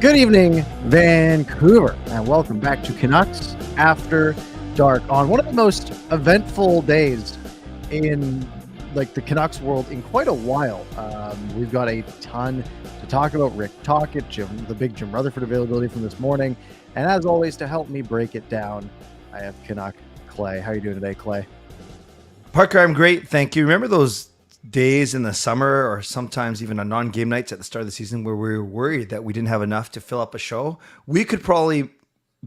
Good evening, Vancouver, and welcome back to Canucks After Dark on one of the most eventful days in the Canucks world in quite a while. We've got a ton to talk about. Rick Tocchet, the big Jim Rutherford availability from this morning, and as always, to help me break it down, I have Canuck Clay. How are you doing today, Clay? Parker, I'm great, thank you. Remember those days in the summer or sometimes even on non-game nights at the start of the season where we were worried that we didn't have enough to fill up a show? We could probably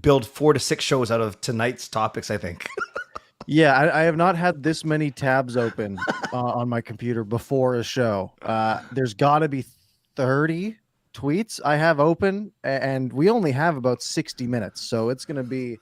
build 4 to 6 shows out of tonight's topics, I think. Yeah, I have not had this many tabs open on my computer before a show. There's got to be 30 tweets I have open, and we only have about 60 minutes, so it's going to be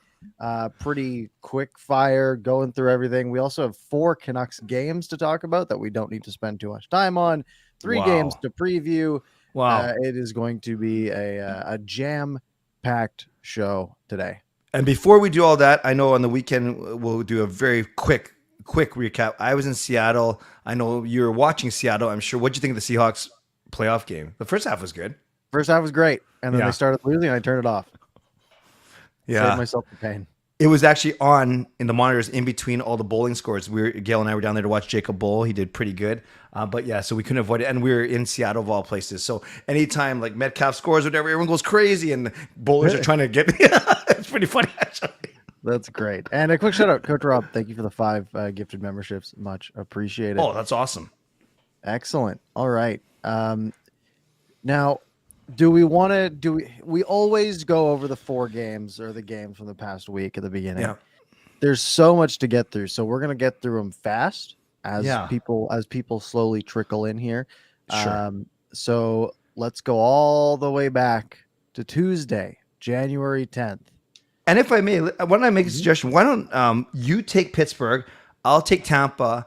pretty quick fire going through everything. We also have 4 Canucks games to talk about that we don't need to spend too much time on. 3 games to preview. Wow. It is going to be a jam-packed show today. And before we do all that, I know on the weekend we'll do a very quick recap. I was in Seattle. I know you were watching Seattle. I'm sure. What did you think of the Seahawks playoff game? The first half was good. First half was great, and then they started losing, and I turned it off. Yeah, saved myself the pain. It was actually on in the monitors in between all the bowling scores. Gail and I were down there to watch Jacob bowl. He did pretty good. But yeah, so we couldn't avoid it. And we were in Seattle of all places. So anytime like Metcalf scores or whatever, everyone goes crazy and bowlers are trying to get it's pretty funny actually. That's great. And a quick shout out, Coach Rob. Thank you for the 5 gifted memberships. Much appreciated. Oh, that's awesome. Excellent. All right. Now, we always go over the 4 games or the games from the past week at the beginning. Yeah. There's so much to get through, so we're going to get through them fast as people slowly trickle in here. Sure. So let's go all the way back to Tuesday, January 10th. And if I may, why don't I make a suggestion? Why don't you take Pittsburgh, I'll take Tampa,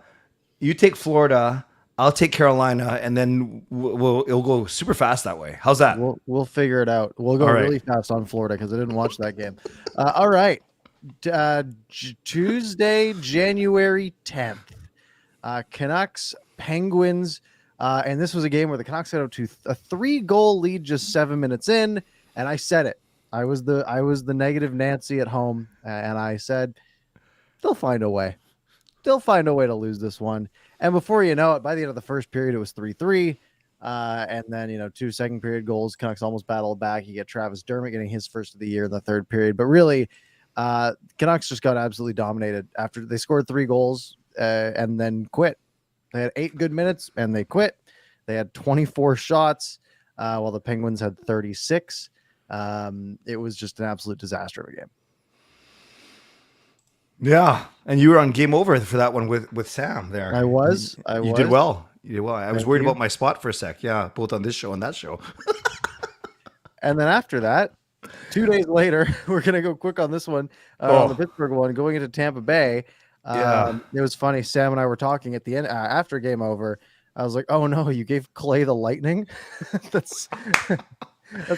you take Florida, I'll take Carolina, and then it'll go super fast that way. How's that? We'll figure it out. We'll go really fast on Florida because I didn't watch that game. All right. Tuesday, January 10th. Canucks, Penguins. And this was a game where the Canucks got up to a 3-goal lead just 7 minutes in. And I said it. I was the negative Nancy at home. And I said, they'll find a way. They'll find a way to lose this one. And before you know it, by the end of the first period, it was 3-3. And then, 2 second period goals. Canucks almost battled back. You get Travis Dermott getting his first of the year in the third period. But really, Canucks just got absolutely dominated after they scored 3 goals and then quit. They had 8 good minutes and they quit. They had 24 shots while the Penguins had 36. It was just an absolute disaster of a game. Yeah, and you were on Game Over for that one with Sam there. I was. You did well. You did well. I was worried about my spot for a sec. Yeah, both on this show and that show. And then after that, 2 days later, we're going to go quick on this one, on the Pittsburgh one, going into Tampa Bay. It was funny. Sam and I were talking at the end after Game Over. I was like, "Oh no, you gave Clay the Lightning." That's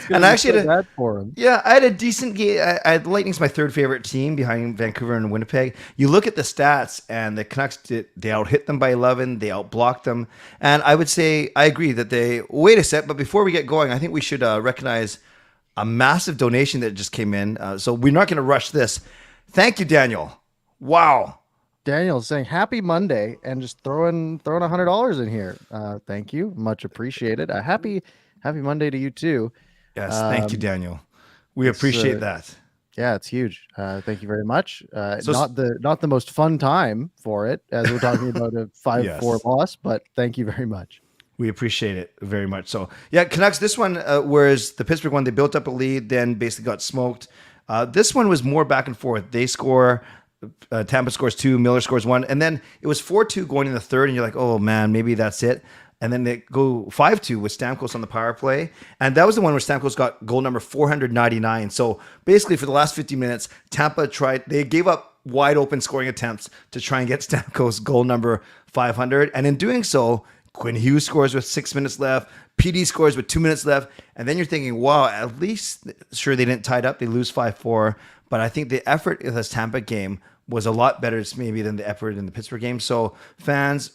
and I actually bad for him. Yeah, I had a decent game. Lightning's my 3rd favorite team behind Vancouver and Winnipeg. You look at the stats, and the Canucks they out hit them by 11. They out blocked them, and I would say I agree that they. Wait a sec, but before we get going, I think we should recognize a massive donation that just came in. So we're not going to rush this. Thank you, Daniel. Wow. Daniel's saying happy Monday and just throwing $100 in here. Thank you, much appreciated. Happy Monday to you too. Yes, thank you, Daniel. We appreciate that. Yeah, it's huge. Thank you very much. Not the most fun time for it, as we're talking about a 5-4 loss, but thank you very much. We appreciate it very much. So yeah, Canucks. This one, whereas the Pittsburgh one, they built up a lead, then basically got smoked. This one was more back and forth. They score. Tampa scores 2, Miller scores 1, and then it was 4-2 going in the third, and you're like, oh man, maybe that's it. And then they go 5-2 with Stamkos on the power play. And that was the one where Stamkos got goal number 499. So basically for the last 50 minutes, Tampa they gave up wide open scoring attempts to try and get Stamkos goal number 500. And in doing so, Quinn Hughes scores with 6 minutes left. PD scores with 2 minutes left. And then you're thinking, wow, at least, sure, they didn't tie it up. They lose 5-4. But I think the effort in this Tampa game was a lot better maybe than the effort in the Pittsburgh game. So fans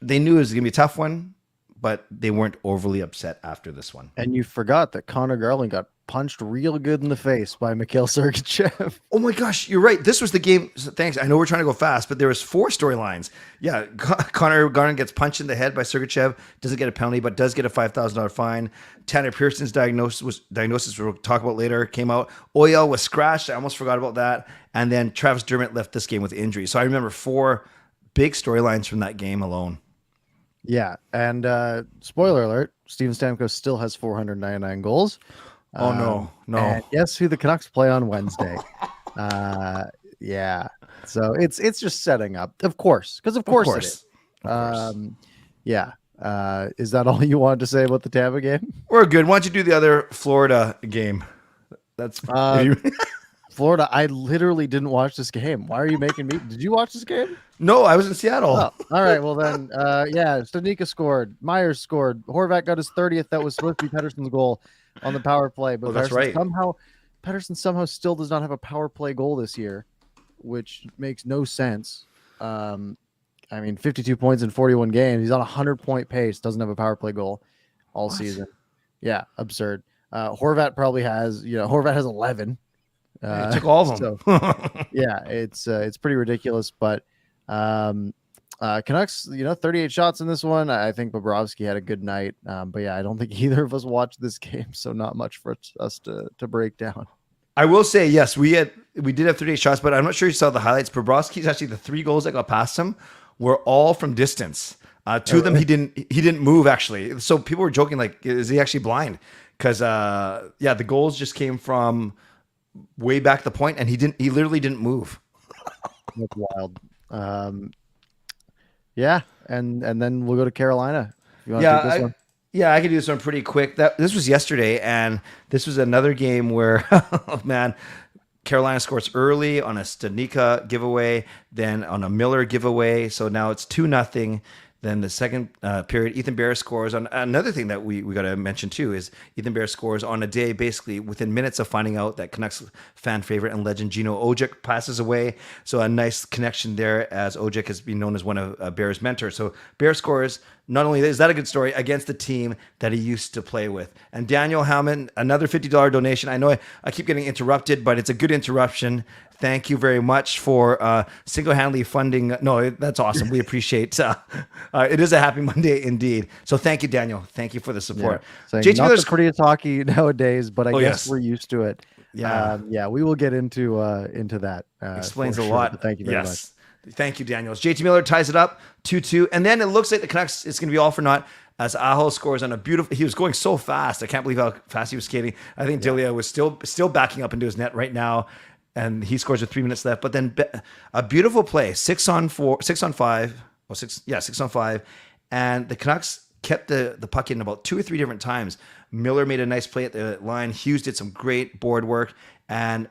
they knew it was going to be a tough one, but they weren't overly upset after this one. And you forgot that Connor Garland got punched real good in the face by Mikhail Sergachev. Oh my gosh, you're right. This was the game. Thanks. I know we're trying to go fast, but there was 4 storylines. Yeah, Connor Garland gets punched in the head by Sergachev, doesn't get a penalty, but does get a $5,000 fine. Tanner Pearson's diagnosis we'll talk about later, came out. Oyel was scratched. I almost forgot about that. And then Travis Dermott left this game with injury. So I remember 4 big storylines from that game alone. Yeah, and spoiler alert, Steven Stamkos still has 499 goals. Oh, no. And guess who the Canucks play on Wednesday? Yeah. So it's just setting up, of course, because of course it is. Yeah. Is that all you wanted to say about the Tampa game? We're good. Why don't you do the other Florida game? That's Florida. I literally didn't watch this game. Why are you making me? Did you watch this game? No, I was in Seattle. Oh, all right. Well then, yeah. Stanika scored. Myers scored. Horvat got his 30th. That was supposed to be Pettersson's goal on the power play, but that's right. Pettersson somehow still does not have a power play goal this year, which makes no sense. I mean, 52 points in 41 games. He's on a 100-point pace. Doesn't have a power play goal all season. Yeah, absurd. Horvat probably has. Horvat has 11. He took all of them. So, yeah, it's pretty ridiculous. But Canucks, 38 shots in this one. I think Bobrovsky had a good night. But yeah, I don't think either of us watched this game, so not much for us to break down. I will say, yes, we did have 38 shots, but I'm not sure you saw the highlights. Bobrovsky's actually the 3 goals that got past him were all from distance. 2 of them he didn't move actually. So people were joking like, is he actually blind? Because the goals just came from way back the point, and he literally didn't move. That's wild. Yeah, and then we'll go to Carolina. If you want to take this one. I can do this one pretty quick. This was yesterday, and this was another game where, oh man, Carolina scores early on a Stanika giveaway, then on a Miller giveaway. So now it's 2-0. Then the second period, Ethan Bear scores on another thing that we got to mention too is Ethan Bear scores on a day basically within minutes of finding out that Canucks fan favorite and legend Gino Odjick passes away. So a nice connection there, as Odjick has been known as one of Bear's mentors. So Bear scores. Not only is that a good story, against the team that he used to play with. And Daniel Howman, another $50 donation. I know I keep getting interrupted, but it's a good interruption. Thank you very much for single-handedly funding. No, that's awesome. We appreciate it is a happy Monday indeed. So thank you, Daniel. Thank you for the support. Yeah. Not the prettiest hockey nowadays, but I guess we're used to it. Yeah. We will get into that. Explains a lot. Thank you very much. Thank you, Daniels. JT Miller ties it up 2-2. And then it looks like the Canucks, it's going to be all for naught as Aho scores on a beautiful, he was going so fast. I can't believe how fast he was skating. I think Delia was still backing up into his net right now. And he scores with 3 minutes left. But then a beautiful play, 6 on 5. And the Canucks kept the puck in about 2 or 3 different times. Miller made a nice play at the line. Hughes did some great board work. And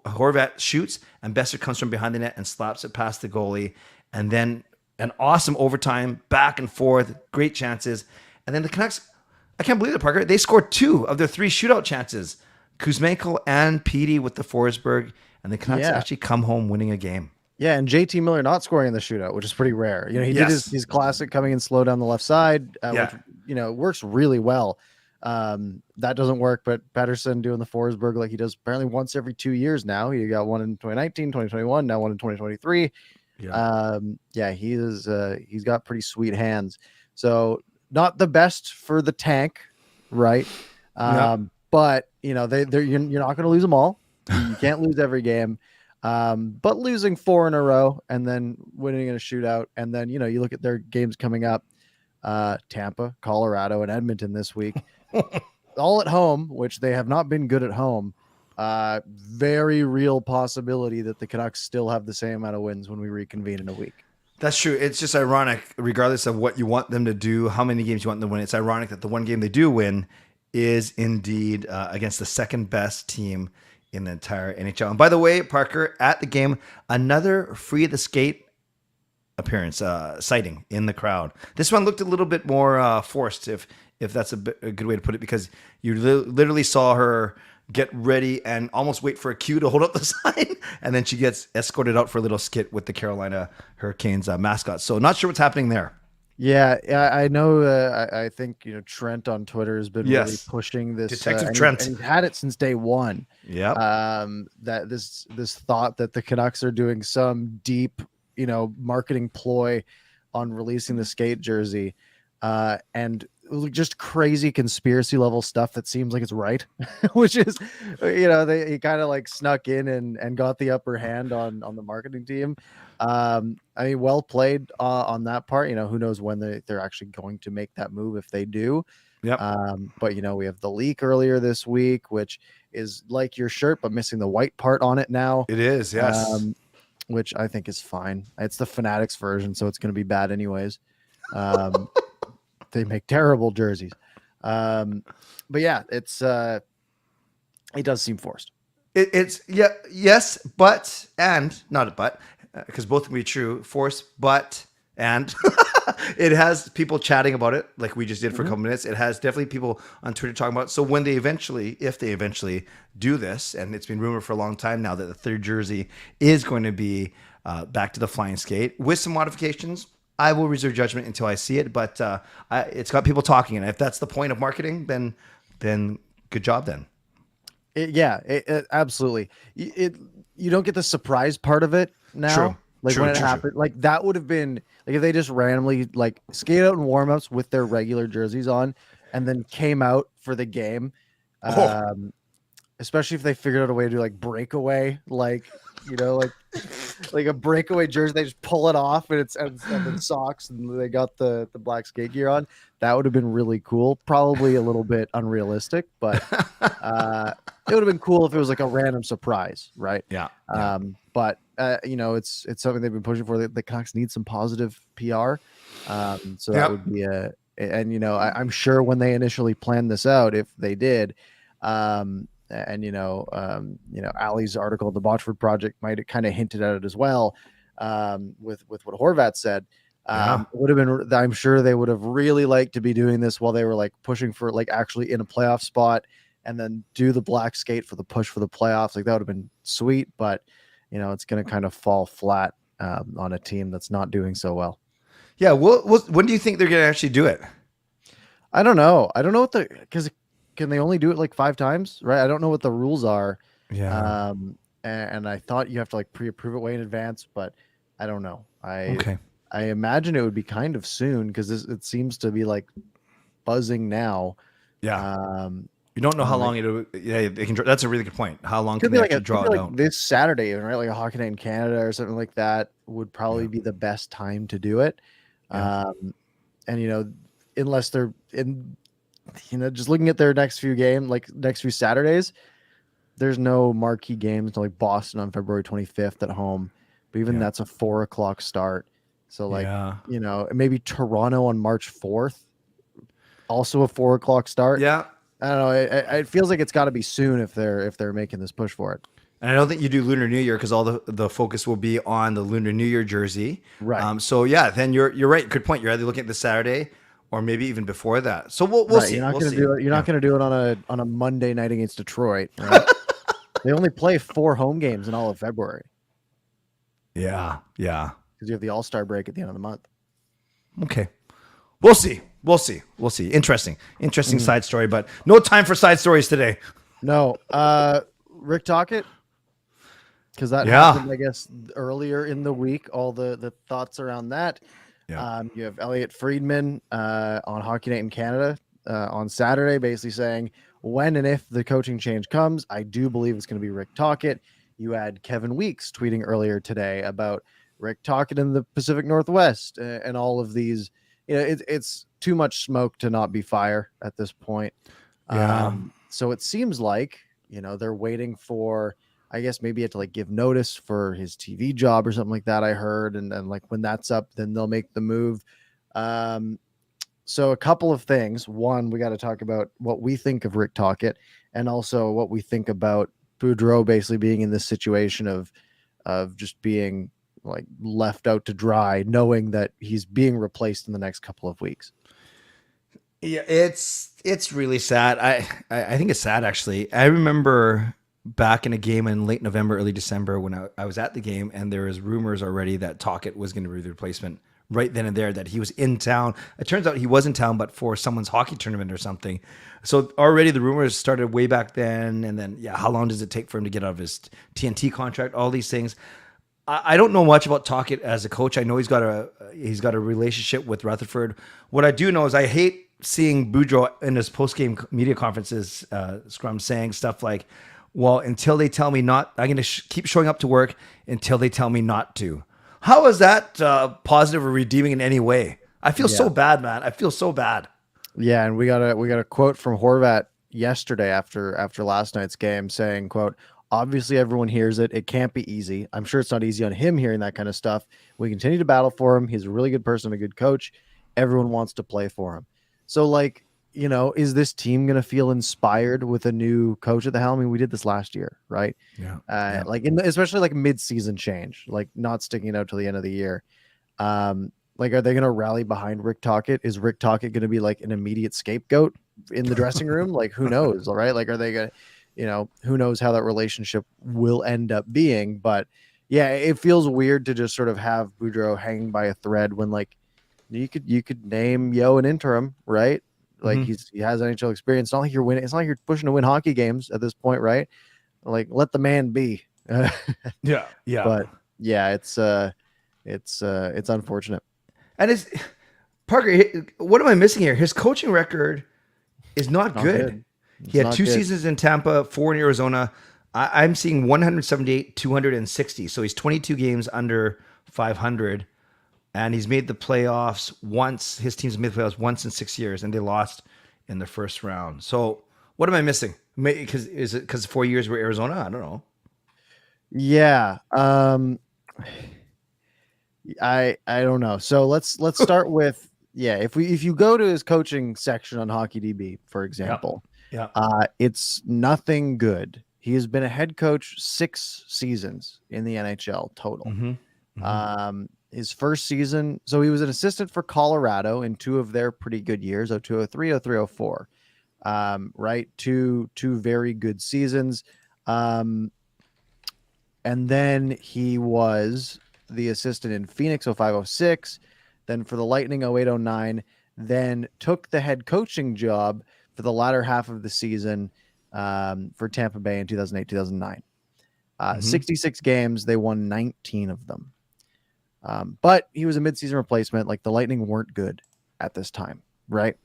Horvat shoots, and Besser comes from behind the net and slaps it past the goalie. And then an awesome overtime, back and forth, great chances. And then the Canucks, I can't believe it, Parker, they scored 2 of their 3 shootout chances. Kuzmenko and Petey with the Forsberg, and the Canucks actually come home winning a game. Yeah, and JT Miller not scoring in the shootout, which is pretty rare. He did his classic coming in slow down the left side, which works really well. That doesn't work, but Pettersson doing the Forsberg like he does apparently once every 2 years now. He got one in 2019, 2021, now one in 2023. He's got pretty sweet hands. So not the best for the tank, right? But you're not going to lose them all. You can't lose every game. But losing 4 in a row and then winning in a shootout, and then you look at their games coming up, Tampa, Colorado, and Edmonton this week. All at home, which they have not been good at home. Very real possibility that the Canucks still have the same amount of wins when we reconvene in a week. That's true. It's just ironic, regardless of what you want them to do, how many games you want them to win. It's ironic that the one game they do win is indeed against the second best team in the entire NHL. And by the way, Parker, at the game, another free the skate appearance, sighting in the crowd. This one looked a little bit more forced, if that's a good way to put it, because you literally saw her get ready and almost wait for a cue to hold up the sign, and then she gets escorted out for a little skit with the Carolina Hurricanes mascot. So not sure what's happening there. Yeah, I know. I think Trent on Twitter has been really Yes. pushing this, Detective and Trent. he's had it since day one. Yep. That this thought that the Canucks are doing some deep, marketing ploy on releasing the skate jersey, and just crazy conspiracy level stuff that seems like it's right, which is, he kind of like snuck in and got the upper hand on the marketing team. I mean, well played on that part. Who knows when they're actually going to make that move if they do. Yep. But we have the leak earlier this week, which is like your shirt but missing the white part on it now. It is. Yes. Which I think is fine. It's the Fanatics version, so it's going to be bad anyways. They make terrible jerseys. But yeah, it does seem forced. It's yes, but and not a but, because both can be true. Force, but and it has people chatting about it like we just did for a couple minutes. It has definitely people on Twitter talking about it. So when if they eventually do this, and it's been rumored for a long time now that the third jersey is going to be back to the flying skate with some modifications, I will reserve judgment until I see it. But it's got people talking, and if that's the point of marketing, then good job then. Absolutely. You don't get the surprise part of it now. True. Like when it happened, like that would have been like if they just randomly like skate out in warmups with their regular jerseys on, and then came out for the game. Especially if they figured out a way to do like breakaway, like like a breakaway jersey. They just pull it off and and then socks, and they got the black skate gear on. That would have been really cool. Probably a little bit unrealistic, but it would have been cool if it was like a random surprise, right? Yeah. But it's something they've been pushing for. The Canucks need some positive PR, so that would be I'm sure when they initially planned this out, if they did, Ali's article, the Botchford Project, might have kind of hinted at it as well, with what Horvat said. Would have been. I'm sure they would have really liked to be doing this while they were like pushing for like actually in a playoff spot, and then do the black skate for the push for the playoffs. Like that would have been sweet, but it's going to kind of fall flat on a team that's not doing so well. Yeah. When do you think they're going to actually do it? I don't know. Because can they only do it like 5 times? Right. I don't know what the rules are. Yeah. And I thought you have to like pre-approve it way in advance, but I don't know. Okay. I imagine it would be kind of soon because it seems to be like buzzing now. Yeah. You don't know how long they can. That's a really good point. How long can they actually draw it out? This Saturday, right? Like a hockey night in Canada or something like that would probably be the best time to do it. Yeah. And unless they're in, just looking at their next few Saturdays, there's no marquee games until like Boston on February 25th at home, but even that's a 4:00 start. So maybe Toronto on March 4th, also a 4:00 start. Yeah. I don't know. It feels like it's got to be soon if they're making this push for it. And I don't think you do Lunar New Year because all the focus will be on the Lunar New Year jersey. Right. So yeah, then you're right. Good point. You're either looking at this Saturday or maybe even before that. So we'll see. You're not going to do it. You're not going to do it on a Monday night against Detroit. Right? They only play 4 home games in all of February. Yeah. Yeah. Because you have the All-Star break at the end of the month. Okay. We'll see. Interesting side story, but no time for side stories today. No. Rick Tocchet, because that happened, I guess, earlier in the week. All the thoughts around that. Yeah. You have Elliot Friedman on Hockey Night in Canada on Saturday, basically saying when and if the coaching change comes, I do believe it's going to be Rick Tocchet. You had Kevin Weeks tweeting earlier today about Rick Tocchet in the Pacific Northwest and all of these. It's too much smoke to not be fire at this point. Yeah. So it seems like, they're waiting for, I guess maybe you have to like give notice for his TV job or something like that. I heard. And like when that's up, then they'll make the move. So a couple of things. One, we got to talk about what we think of Rick Tocchet and also what we think about Boudreau basically being in this situation of just being like left out to dry, knowing that he's being replaced in the next couple of weeks. Yeah, it's really sad. I think it's sad actually. I remember back in a game in late November, early December when I was at the game, and there was rumors already that Tocchet was going to be the replacement right then and there that he was in town. It turns out he was in town, but for someone's hockey tournament or something. So already the rumors started way back then. And then, yeah, how long does it take for him to get out of his TNT contract? All these things. I don't know much about Tocchet as a coach. I know he's got a relationship with Rutherford. What I do know is I hate seeing Boudreau in his post-game media conferences, Scrum, saying stuff like, well, until they tell me not, I'm going to keep showing up to work until they tell me not to. How is that positive or redeeming in any way? I feel so bad, man. I feel so bad. Yeah, and we got a quote from Horvat yesterday after last night's game saying, quote, obviously everyone hears it. It can't be easy. I'm sure it's not easy on him hearing that kind of stuff. We continue to battle for him. He's a really good person, a good coach. Everyone wants to play for him. So, like, you know, is this team going to feel inspired with a new coach at the helm? I mean, we did this last year, right? Yeah. Like especially like mid-season change, like not sticking it out till the end of the year. Like, are they going to rally behind Rick Tocchet? Is Rick Tocchet going to be like an immediate scapegoat in the dressing room? Like, who knows? All right. Like, are they going to, you know, who knows how that relationship will end up being? But yeah, it feels weird to just sort of have Boudreau hanging by a thread when, like, you could name Yo an interim, right? Like, he has NHL experience. It's not like you're winning. It's not like you're pushing to win hockey games at this point, right? Like, let the man be. Yeah. But yeah, it's unfortunate. And it's Parker. What am I missing here? His coaching record is not good. He had 2 seasons in Tampa, 4 in Arizona. I'm seeing 178, 260. So he's 22 games under 500. And he's made the playoffs once. His team's made the playoffs once in 6 years, and they lost in the first round. So what am I missing? Is it because 4 years were Arizona? I don't know. Yeah. I don't know. So let's start with, if you go to his coaching section on HockeyDB, for example, it's nothing good. He has been a head coach 6 seasons in the NHL total. His first season, so he was an assistant for Colorado in 2 of their pretty good years, 02, 03, 03, 04. Right? Two very good seasons. And then he was the assistant in Phoenix 05, 06, then for the Lightning 08, 09, then took the head coaching job for the latter half of the season for Tampa Bay in 2008, 2009. 66 games, they won 19 of them. But he was a midseason replacement. Like, the Lightning weren't good at this time, right?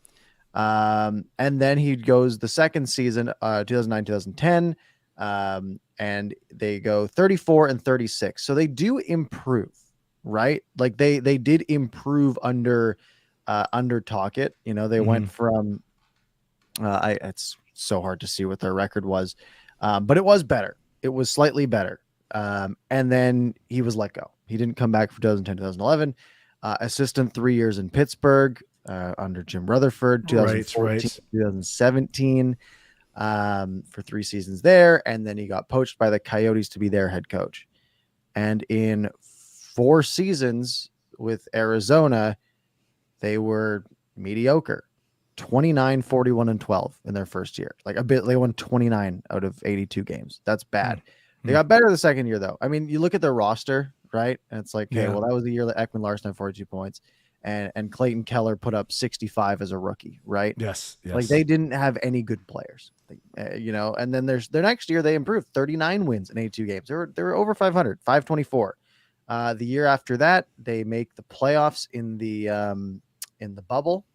And then he goes the second season, 2009, 2010, and they go 34 and 36. So they do improve, right? Like, they did improve under Tocchet. You know, they went from it's so hard to see what their record was, but it was better. It was slightly better. And then he was let go. He didn't come back for 2010, 2011. Assistant 3 years in Pittsburgh under Jim Rutherford, 2014, 2017, for 3 seasons there. And then he got poached by the Coyotes to be their head coach. And in 4 seasons with Arizona, they were mediocre. 29, 41, and 12 in their first year. Like, they won 29 out of 82 games. That's bad. They got better the second year, though. I mean, you look at their roster, right? And it's like, okay, well, that was the year that Ekman Larson had 42 points, and Clayton Keller put up 65 as a rookie, right? Yes. Like, they didn't have any good players, you know. And then their next year they improved, 39 wins in 82 games. They were over 500, 524. The year after that, they make the playoffs in the bubble,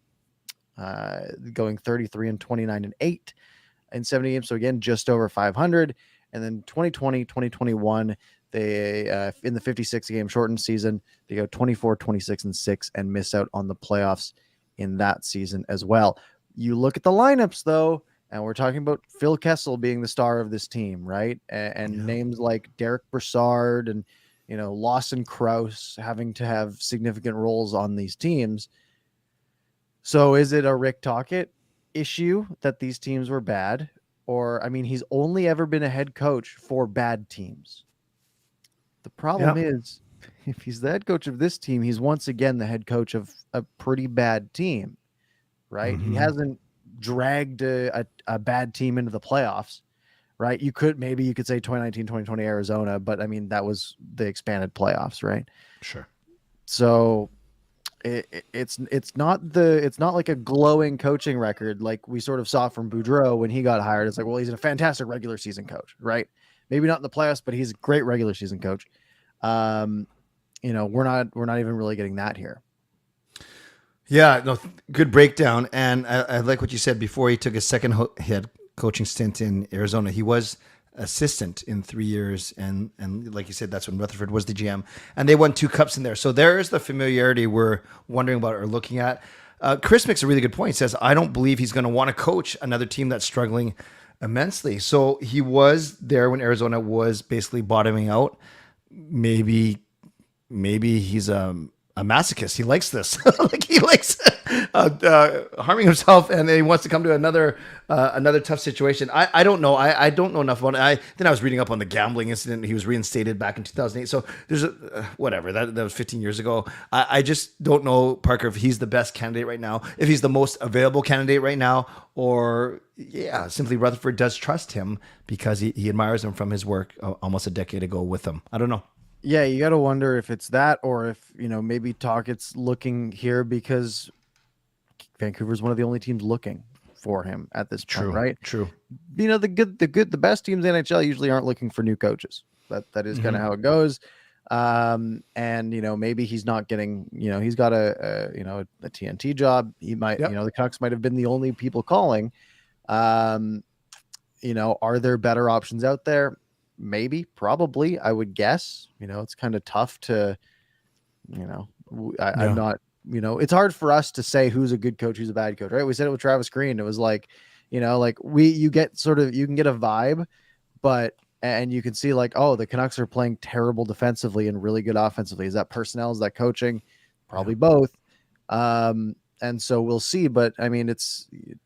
going 33 and 29 and 8 in 70 games. So again, just over 500. And then 2020, 2021, they in the 56 game shortened season, they go 24, 26 and 6 and miss out on the playoffs in that season as well. You look at the lineups though, and we're talking about Phil Kessel being the star of this team, right? And names like Derek Brassard and, you know, Lawson Krause having to have significant roles on these teams. So is it a Rick Tocchet issue that these teams were bad? Or, I mean, he's only ever been a head coach for bad teams. The problem is, if he's the head coach of this team, he's once again the head coach of a pretty bad team, right? He hasn't dragged a bad team into the playoffs, right? You could say 2019, 2020 Arizona, but I mean, that was the expanded playoffs, right? Sure. So It's not like a glowing coaching record like we sort of saw from Boudreau when he got hired. It's like, well, he's a fantastic regular season coach, right? Maybe not in the playoffs, but he's a great regular season coach. We're not even really getting that here. Yeah, no, good breakdown. And I like what you said before he took his second head coaching stint in Arizona. He was assistant in 3 years. And like you said, that's when Rutherford was the GM. And they won 2 cups in there. So there's the familiarity we're wondering about or looking at. Chris makes a really good point. He says, I don't believe he's going to want to coach another team that's struggling immensely. So he was there when Arizona was basically bottoming out. Maybe he's a masochist. He likes this. Like he likes harming himself, and then he wants to come to another tough situation. I don't know. I don't know enough about it. Then I was reading up on the gambling incident. He was reinstated back in 2008. So there's whatever that was 15 years ago. I just don't know, Parker, if he's the best candidate right now, if he's the most available candidate right now, or simply Rutherford does trust him because he admires him from his work almost a decade ago with him. I don't know. Yeah, you got to wonder if it's that, or if maybe Tochet's looking here because Vancouver's one of the only teams looking for him at this point, right? True. The best teams in the NHL usually aren't looking for new coaches. That is kind of how it goes. And maybe he's not getting. He's got a TNT job. He might. The Canucks might have been the only people calling. Are there better options out there? Maybe, probably, I would guess. It's kind of tough to, I'm not, it's hard for us to say who's a good coach, who's a bad coach, right? We said it with Travis Green. It was like, you can get a vibe, and you can see like, oh, the Canucks are playing terrible defensively and really good offensively. Is that personnel? Is that coaching? Probably both. And so we'll see. But I mean,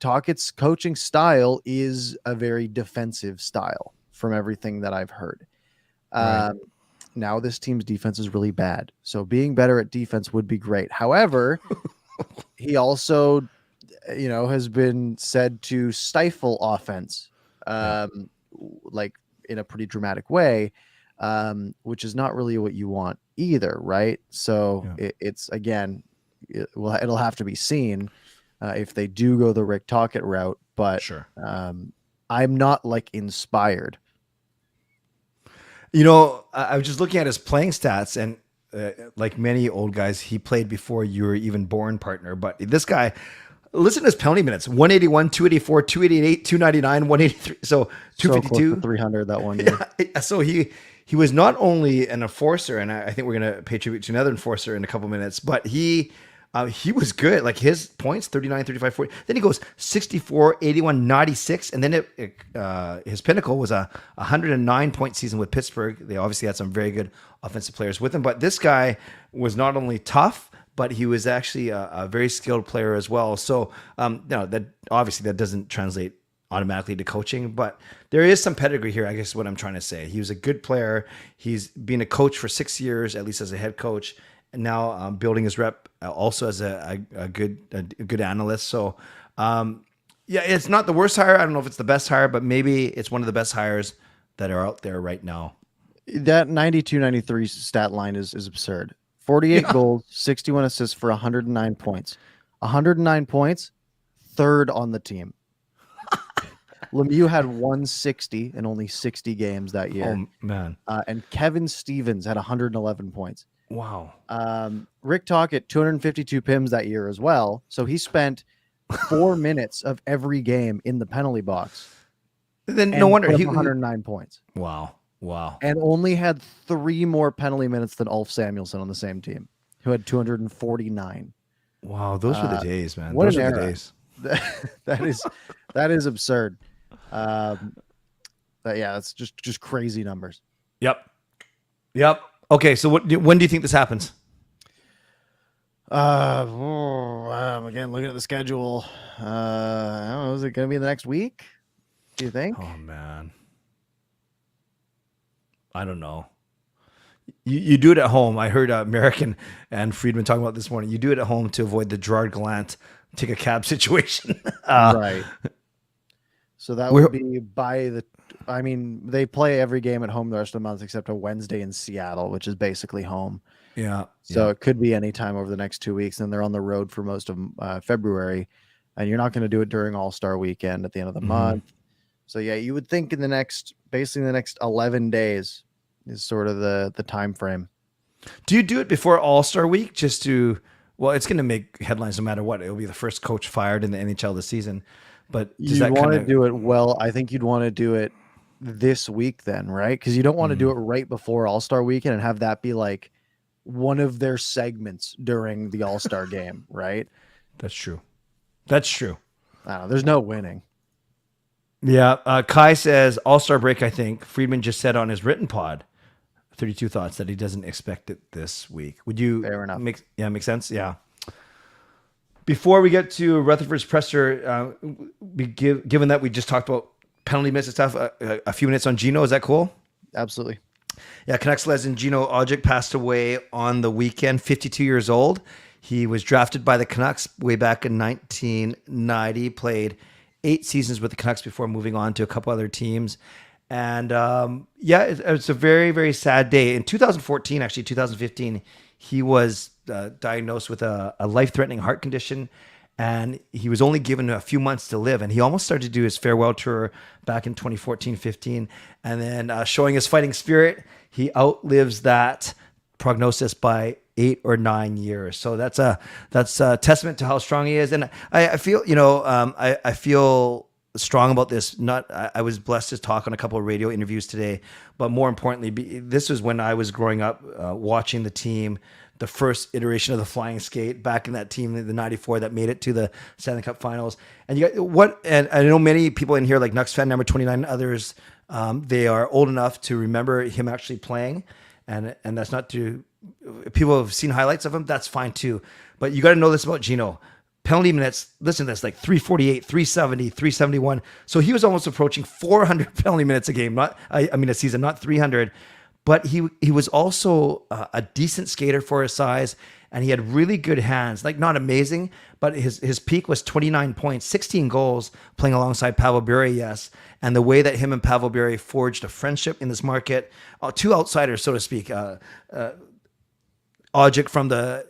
Tochet's coaching style is a very defensive style, from everything that I've heard. Right. Now this team's defense is really bad. So being better at defense would be great. However, he also, has been said to stifle offense, like in a pretty dramatic way, which is not really what you want either. Right. So it's, again, it'll have to be seen if they do go the Rick Tocchet route, but sure. I'm not like inspired. I was just looking at his playing stats, and like many old guys, he played before you were even born, partner. But this guy, listen to his penalty minutes: 181, 284, 288, 299, 183. So 252, 300 that one year. Yeah, so he was not only an enforcer, and I think we're going to pay tribute to another enforcer in a couple minutes, but he was good. Like his points, 39, 35, 40. Then he goes 64, 81, 96. And then his pinnacle was a 109-point season with Pittsburgh. They obviously had some very good offensive players with him. But this guy was not only tough, but he was actually a very skilled player as well. So, that obviously that doesn't translate automatically to coaching, but there is some pedigree here, I guess is what I'm trying to say. He was a good player. He's been a coach for 6 years, at least as a head coach. And now building his rep also as a good analyst. So, it's not the worst hire. I don't know if it's the best hire, but maybe it's one of the best hires that are out there right now. That 92-93 stat line is absurd. 48 goals, 61 assists for 109 points. 109 points, third on the team. Lemieux had 160 in only 60 games that year. Oh, man. And Kevin Stevens had 111 points. Wow. Rick Tocchet, 252 PIMs that year as well. So he spent 4 minutes of every game in the penalty box. Then no wonder he 109 points. Wow. And only had 3 more penalty minutes than Ulf Samuelsson on the same team, who had 249. Wow, those were the days, man. What those an were era. the days. that is absurd. That's just crazy numbers. Yep. Okay, so when do you think this happens? Again, looking at the schedule, I don't know. Is it going to be the next week? Do you think? Oh man, I don't know. You do it at home. I heard American and Friedman talking about this morning. You do it at home to avoid the Gerard Gallant take a cab situation. Right. So that We're- would be I mean, they play every game at home the rest of the month except a Wednesday in Seattle, which is basically home. Yeah. So it could be any time over the next 2 weeks. And they're on the road for most of February. And you're not going to do it during All-Star weekend at the end of the month. So yeah, you would think in the next 11 days is sort of the time frame. Do you do it before All-Star week just to, well, it's going to make headlines no matter what. It'll be the first coach fired in the NHL this season. But does You that want kind to of do it well. I think you'd want to do it this week then, right? Because you don't want to do it right before All-Star weekend and have that be like one of their segments during the All-Star game, right? That's true. That's true. I don't know. There's no winning. Yeah. Kai says All-Star break, I think. Friedman just said on his written pod, 32 thoughts, that he doesn't expect it this week. Would you Fair enough. make sense? Yeah. Before we get to Rutherford's presser, given that we just talked about penalty minutes and stuff, a few minutes on Gino. Is that cool? Absolutely. Yeah, Canucks legend Gino Odjick passed away on the weekend, 52 years old. He was drafted by the Canucks way back in 1990, played 8 seasons with the Canucks before moving on to a couple other teams. And it's a very, very sad day. In 2015, he was diagnosed with a life-threatening heart condition, and he was only given a few months to live. And he almost started to do his farewell tour back in 2014-15. And then showing his fighting spirit, he outlives that prognosis by 8 or 9 years. So that's a testament to how strong he is. And I feel, I feel strong about this. I was blessed to talk on a couple of radio interviews today, but more importantly, this was when I was growing up watching the team, the first iteration of the flying skate back in that team, the 94 that made it to the Stanley Cup finals. And and I know many people in here, like Nucks fan number 29 and others, they are old enough to remember him actually playing. And that's not to, people have seen highlights of him. That's fine too. But you got to know this about Gino. Penalty minutes, listen to this, like 348, 370, 371. So he was almost approaching 400 penalty minutes a game, a season, not 300. But he was also a decent skater for his size, and he had really good hands. Like, not amazing, but his peak was 29 points, 16 goals, playing alongside Pavel Bure, yes. And the way that him and Pavel Bure forged a friendship in this market, two outsiders, so to speak, Odjick from the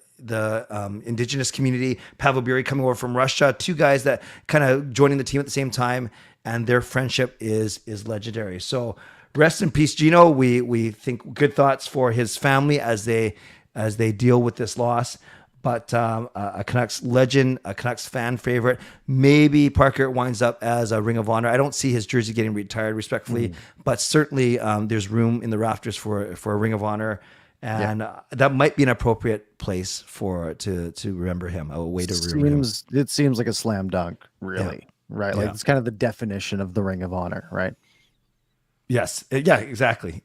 indigenous community, Pavel Bure coming over from Russia, two guys that kind of joining the team at the same time, and their friendship is legendary. So rest in peace, Gino. We think good thoughts for his family as they deal with this loss. But a Canucks legend, a Canucks fan favorite. Maybe Parker winds up as a Ring of Honor. I don't see his jersey getting retired, respectfully, but certainly there's room in the rafters for a Ring of Honor. And that might be an appropriate place to remember him, a way to remember him. It seems like a slam dunk, really, right? Like it's kind of the definition of the Ring of Honor, right? Yes. Yeah, exactly.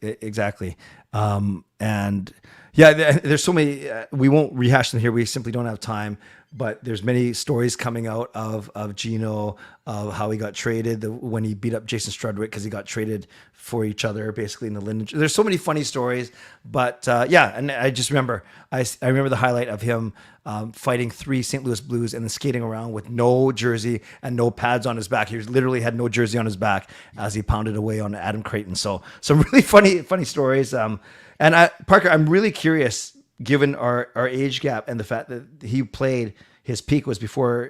And yeah, there's so many, we won't rehash them here. We simply don't have time, but there's many stories coming out of Gino, of how he got traded when he beat up Jason Strudwick, because he got traded for each other, basically in the Linden. There's so many funny stories, but and I just remember, I remember the highlight of him fighting 3 St. Louis Blues and then skating around with no jersey and no pads on his back. He literally had no jersey on his back as he pounded away on Adam Creighton. So some really funny stories. And Parker, I'm really curious, given our age gap and the fact that he played, his peak was before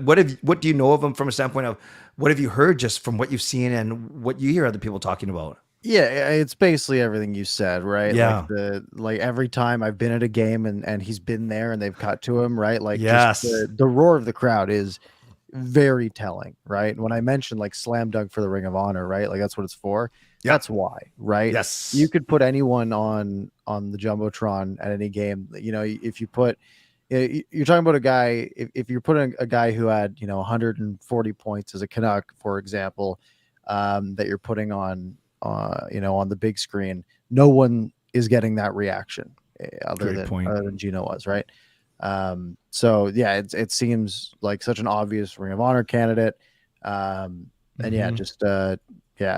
what do you know of him from a standpoint of what have you heard just from what you've seen and what you hear other people talking about? Yeah, it's basically everything you said, right? Yeah. Like every time I've been at a game and he's been there and they've cut to him, right? Like yes. just the roar of the crowd is very telling, right? When I mentioned like slam dunk for the Ring of Honor, right? Like that's what it's for. Yep. That's why, right? Yes. You could put anyone on the Jumbotron at any game. If you put, you're talking about a guy, if you're putting a guy who had, 140 points as a Canuck, for example, that you're putting on the big screen, no one is getting that reaction other than Gino was, right? So yeah, it seems like such an obvious Ring of Honor candidate. And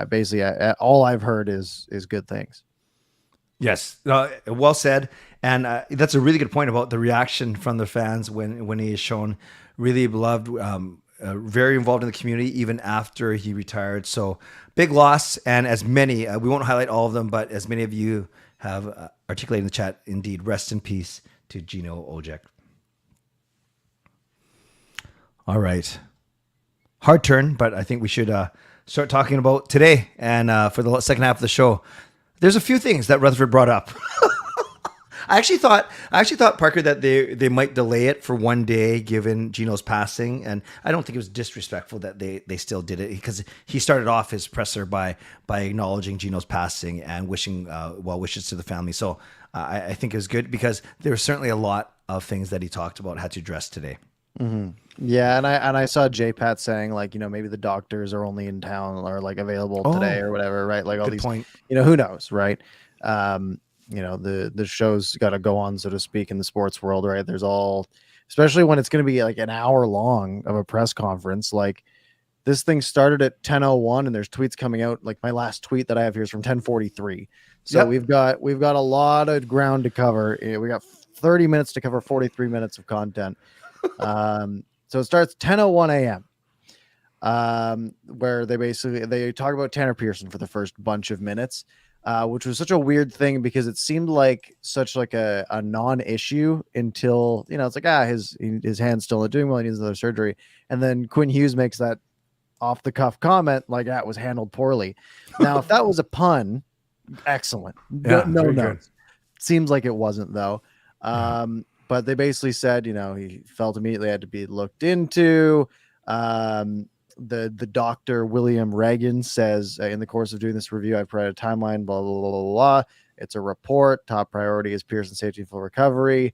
basically all I've heard is good things. Yes. Well said. And that's a really good point about the reaction from the fans when he is shown really beloved. very involved in the community even after he retired. So big loss. And as many, we won't highlight all of them, but as many of you have articulated in the chat, indeed, rest in peace to Gino Odjick. All right. Hard turn, but I think we should start talking about today and for the second half of the show. There's a few things that Rutherford brought up. I actually thought, Parker, that they might delay it for one day given Gino's passing, and I don't think it was disrespectful that they still did it, because he started off his presser by acknowledging Gino's passing and wishing well wishes to the family. So I think it was good, because there were certainly a lot of things that he talked about had to address today. Mm-hmm. Yeah, and I saw J-Pat saying, like, maybe the doctors are only in town or like available today or whatever, right? Like all good these point. Who knows, right? The show's got to go on, so to speak, in the sports world, right? There's all, especially when it's going to be like an hour long of a press conference. Like, this thing started at 10:01, and there's tweets coming out. Like, my last tweet that I have here is from 10:43. So we've got a lot of ground to cover. We got 30 minutes to cover 43 minutes of content. So it starts 10:01 a.m. Where they talk about Tanner Pearson for the first bunch of minutes. Which was such a weird thing, because it seemed like such like a non-issue until, it's like, his hand's still not doing well, he needs another surgery. And then Quinn Hughes makes that off the cuff comment like, it was handled poorly. Now, if that was a pun, excellent. No notes. Seems like it wasn't, though. But they basically said, he felt immediately had to be looked into. The doctor, William Reagan, says, in the course of doing this review, I've provided a timeline, blah, blah, blah, blah, blah. It's a report. Top priority is Pearson's safety and full recovery.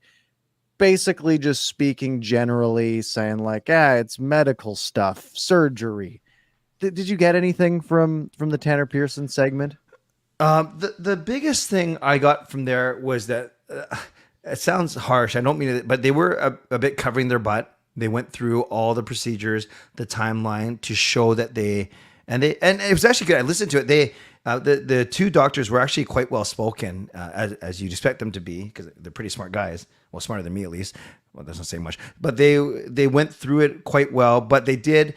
Basically just speaking generally, saying like, it's medical stuff, surgery. Did you get anything from the Tanner Pearson segment? The biggest thing I got from there was that it sounds harsh. I don't mean it, but they were a bit covering their butt. They went through all the procedures, the timeline, to show that and it was actually good. I listened to it. The two doctors were actually quite well spoken, as you'd expect them to be, because they're pretty smart guys. Well, smarter than me at least. Well, that doesn't say much, but they went through it quite well. But they did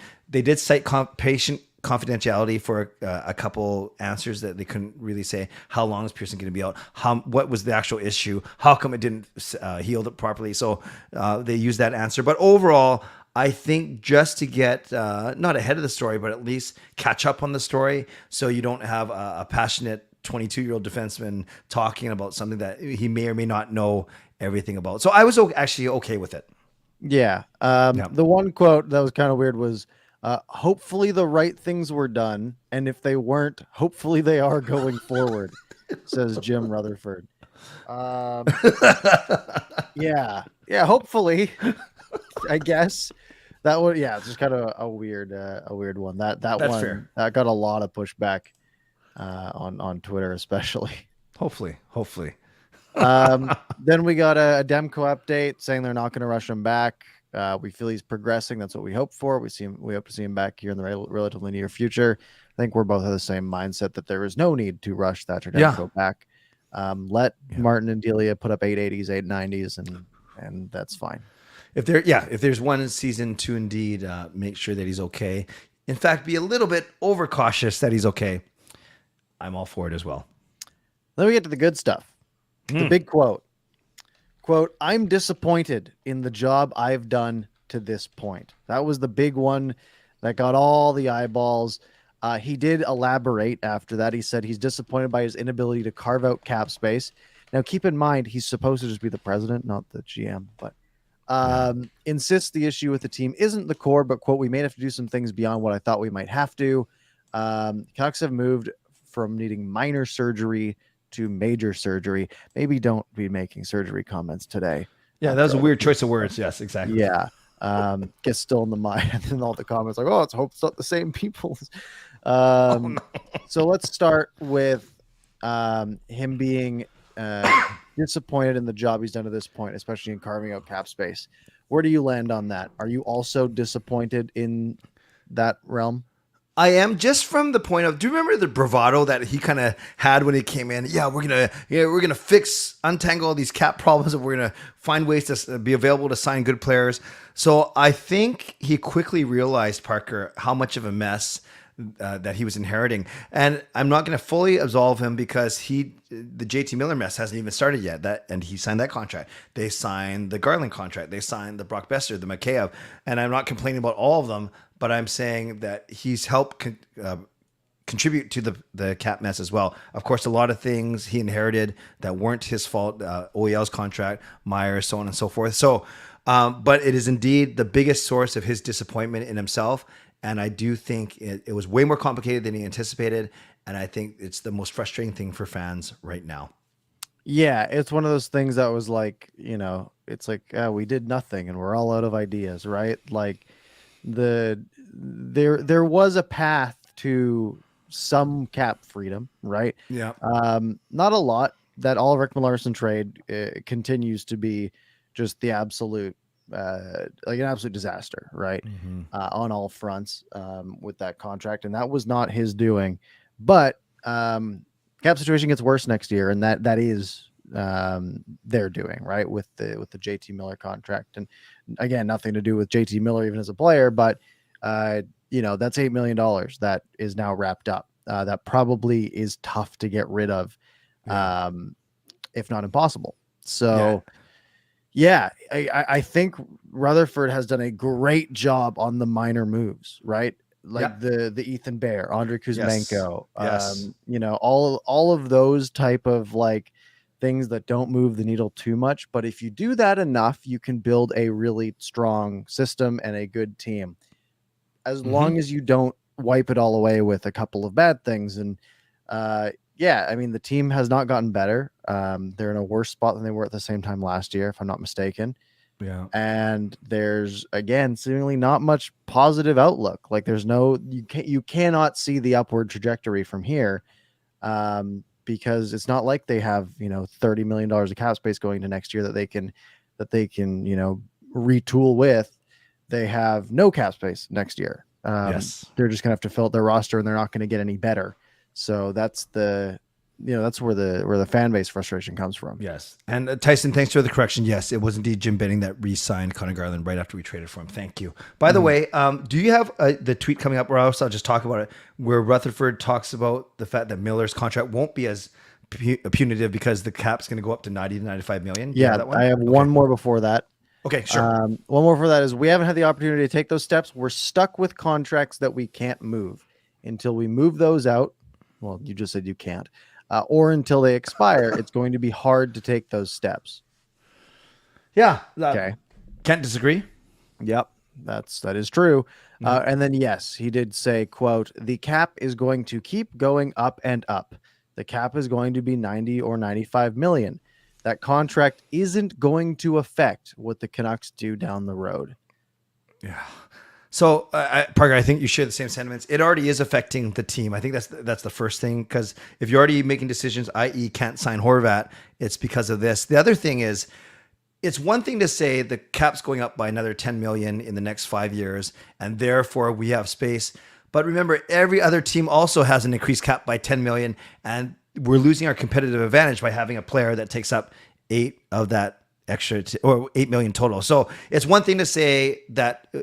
cite patient confidentiality for a couple answers that they couldn't really say. How long is Pearson going to be out? What was the actual issue? How come it didn't heal it properly? So they used that answer. But overall, I think just to get not ahead of the story, but at least catch up on the story, so you don't have a passionate 22-year-old defenseman talking about something that he may or may not know everything about. So I was actually okay with it. Yeah. The one quote that was kind of weird was, hopefully the right things were done, and if they weren't, hopefully they are going forward, says Jim Rutherford. Hopefully, I guess that would, it's just kind of a weird one. That's one fair. That got a lot of pushback on Twitter, especially. Hopefully. Then we got a Demko update saying they're not going to rush him back. We feel he's progressing. That's what we hope for. We hope to see him back here in the relatively near future. I think we're both of the same mindset that there is no need to rush Thatcher Demko back. Let Martin and Delia put up 880s, 890s, and that's fine. If there's one in season 2, indeed, make sure that he's okay. In fact, be a little bit overcautious that he's okay. I'm all for it as well. Then we get to the good stuff. The big quote. Quote, I'm disappointed in the job I've done to this point. That was the big one that got all the eyeballs. He did elaborate after that. He said he's disappointed by his inability to carve out cap space. Now, keep in mind, he's supposed to just be the president, not the GM, but insists the issue with the team isn't the core, but, quote, we may have to do some things beyond what I thought we might have to. Canucks have moved from needing minor surgery to major surgery. Maybe don't be making surgery comments today. Yeah, that was a weird choice of words. Yes, exactly. Yeah. Gets still in the mind. And then all the comments like, let's hope it's not the same people. So let's start with him being disappointed in the job he's done to this point, especially in carving out cap space. Where do you land on that? Are you also disappointed in that realm? I am, just from the point of, do you remember the bravado that he kind of had when he came in? Yeah, we're gonna untangle all these cap problems, and we're gonna find ways to be available to sign good players. So I think he quickly realized, Parker, how much of a mess that he was inheriting, and I'm not going to fully absolve him because the JT Miller mess hasn't even started yet. And he signed that contract. They signed the Garland contract. They signed the Brock Besser, the Mikheyev, and I'm not complaining about all of them, but I'm saying that he's helped contribute to the cap mess as well. Of course, a lot of things he inherited that weren't his fault. OEL's contract, Myers, so on and so forth. So, but it is indeed the biggest source of his disappointment in himself. And I do think it was way more complicated than he anticipated. And I think it's the most frustrating thing for fans right now. Yeah, it's one of those things that was like, it's like we did nothing and we're all out of ideas, right? Like there was a path to some cap freedom, right? Yeah. Not a lot. That Ulrich Larson trade continues to be just the absolute like an absolute disaster, right? On all fronts with that contract, and that was not his doing. But cap situation gets worse next year, and that is their doing, right? With the JT Miller contract, and again, nothing to do with JT Miller even as a player, but that's $8 million that is now wrapped up. That probably is tough to get rid of, if not impossible. So. Yeah, I think Rutherford has done a great job on the minor moves, right? Like the Ethan Bear, Andre Kuzmenko, Yes. All of those type of like things that don't move the needle too much. But if you do that enough, you can build a really strong system and a good team. As long as you don't wipe it all away with a couple of bad things. And I mean, the team has not gotten better. They're in a worse spot than they were at the same time last year, if I'm not mistaken. Yeah. And there's, again, seemingly not much positive outlook. Like you cannot see the upward trajectory from here, because it's not like they have, $30 million of cap space going into next year that they can retool with. They have no cap space next year. They're just gonna have to fill out their roster, and they're not going to get any better. So that's that's where the fan base frustration comes from. Yes. And Tyson, thanks for the correction. Yes, it was indeed Jim Benning that re-signed Conor Garland right after we traded for him. Thank you. By the way, do you have the tweet coming up, or else I'll just talk about it, where Rutherford talks about the fact that Miller's contract won't be as punitive because the cap's going to go up to 90 to 95 million? Yeah, I have one more before that. Okay, sure. One more for that is we haven't had the opportunity to take those steps. We're stuck with contracts that we can't move until we move those out. Well, you just said you can't, or until they expire. It's going to be hard to take those steps. Yeah. Okay. Can't disagree. Yep. That is true. And then, yes, he did say, quote, "The cap is going to keep going up and up. The cap is going to be 90 or 95 million. That contract isn't going to affect what the Canucks do down the road." Yeah. So, Parker, I think you share the same sentiments. It already is affecting the team. I think that's the first thing, because if you're already making decisions, i.e. can't sign Horvat, it's because of this. The other thing is, it's one thing to say the cap's going up by another 10 million in the next 5 years, and therefore we have space. But remember, every other team also has an increased cap by 10 million, and we're losing our competitive advantage by having a player that takes up 8 of that extra or 8 million total. So it's one thing to say that,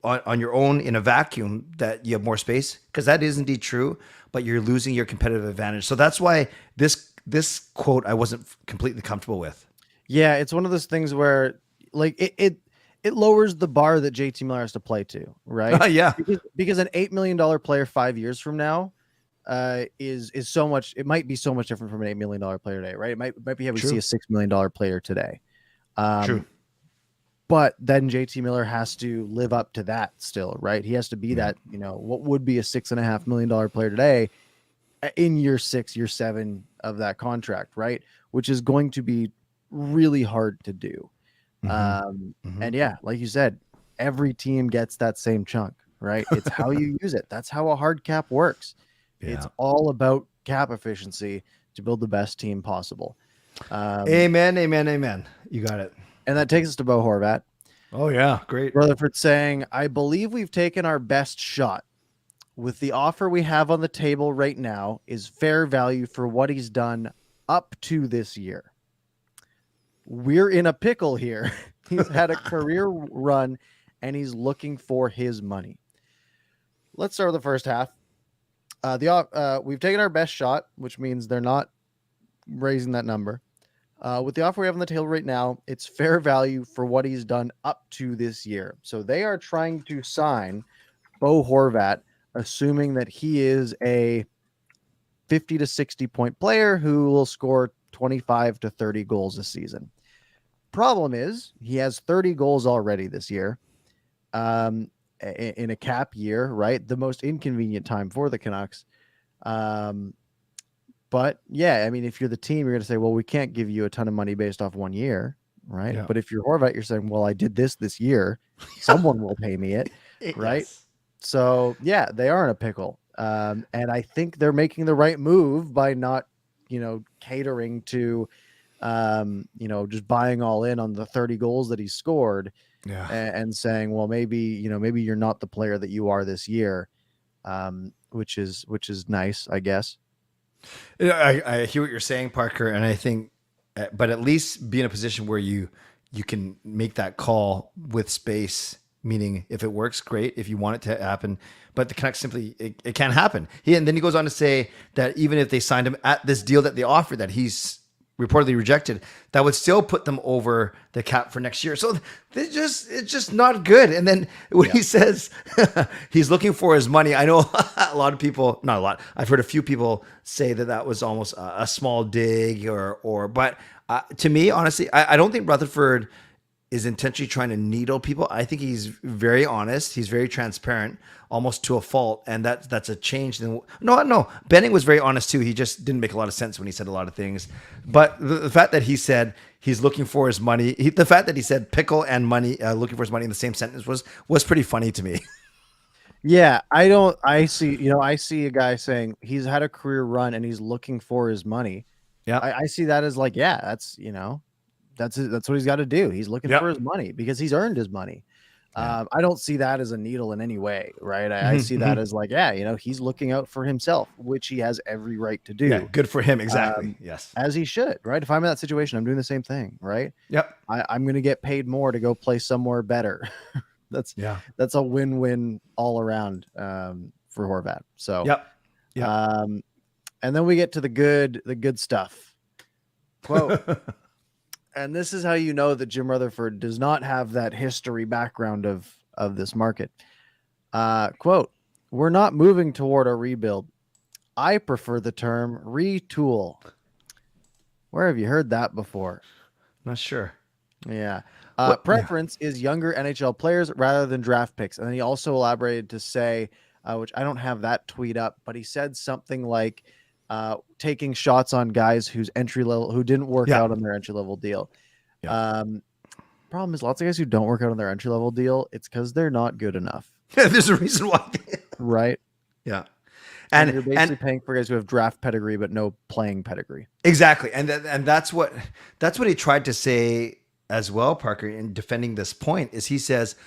on your own in a vacuum that you have more space, because that is indeed true, but you're losing your competitive advantage. So that's why this quote I wasn't completely comfortable with. Yeah, it's one of those things where like it lowers the bar that JT Miller has to play to, right? Yeah. Because an $8 million player 5 years from now is so much. It might be so much different from an $8 million player today, right? It might be how we see a $6 million player today. True. But then JT Miller has to live up to that still, right? He has to be that, what would be a $6.5 million player today in year 6, year 7 of that contract, right? Which is going to be really hard to do. And yeah, like you said, every team gets that same chunk, right? It's how you use it. That's how a hard cap works. Yeah. It's all about cap efficiency to build the best team possible. Amen. You got it. And that takes us to Bo Horvat. Oh yeah, great. Rutherford saying, "I believe we've taken our best shot. with the offer we have on the table right now is fair value for what he's done up to this year. We're in a pickle here. He's had a career run and he's looking for his money. Let's start with the first half. We've taken our best shot, which means they're not raising that number. With the offer we have on the table right now, it's fair value for what he's done up to this year. So they are trying to sign Bo Horvat, assuming that he is a 50 to 60 point player who will score 25 to 30 goals a season. Problem is, he has 30 goals already this year. In a cap year, right? The most inconvenient time for the Canucks. But yeah, I mean, if you're the team, you're going to say, well, we can't give you a ton of money based off 1 year, right? Yeah. But if you're Horvat, you're saying, well, I did this year. Someone will pay me it, right? Yes. So yeah, they are in a pickle. And I think they're making the right move by not, catering to, just buying all in on the 30 goals that he scored. Yeah. And saying, well, maybe you're not the player that you are this year, which is nice, I guess. I hear what you're saying, Parker, and I think, but at least be in a position where you can make that call with space. Meaning, if it works, great. If you want it to happen, but the Canucks simply it can't happen. And then he goes on to say that even if they signed him at this deal that they offered, that he's reportedly rejected, that would still put them over the cap for next year. So it's just not good. And then when he says he's looking for his money, I know a lot of people, not a lot, I've heard a few people say that was almost a small dig but to me, honestly, I don't think Rutherford is intentionally trying to needle people. I think he's very honest. He's very transparent, almost to a fault. And that's a change. No, Benning was very honest too. He just didn't make a lot of sense when he said a lot of things. But the fact that he said he's looking for his money, the fact that he said pickle and money, looking for his money in the same sentence was pretty funny to me. Yeah, I see a guy saying he's had a career run and he's looking for his money. Yeah. I see that as like, yeah, that's what he's got to do. He's looking for his money because he's earned his money. I don't see that as a needle in any way, right? I see that as like, he's looking out for himself, which he has every right to do. Yeah, good for him. Exactly. Yes. As he should, right? If I'm in that situation, I'm doing the same thing, right? Yep. I'm going to get paid more to go play somewhere better. That's a win-win all around for Horvat. So, and then we get to the good stuff. Quote. And this is how you know that Jim Rutherford does not have that history background of this market. Quote, we're not moving toward a rebuild. I prefer the term retool. Where have you heard that before? Not sure. Yeah. Preference is younger NHL players rather than draft picks. And then he also elaborated to say, which I don't have that tweet up, but he said something like, taking shots on guys whose entry level who didn't work out on their entry level deal. Problem is lots of guys who don't work out on their entry level deal. It's because they're not good enough. There's a reason why. Right. Yeah. And you're basically paying for guys who have draft pedigree, but no playing pedigree. Exactly. And that's what he tried to say as well, Parker, in defending this point is he says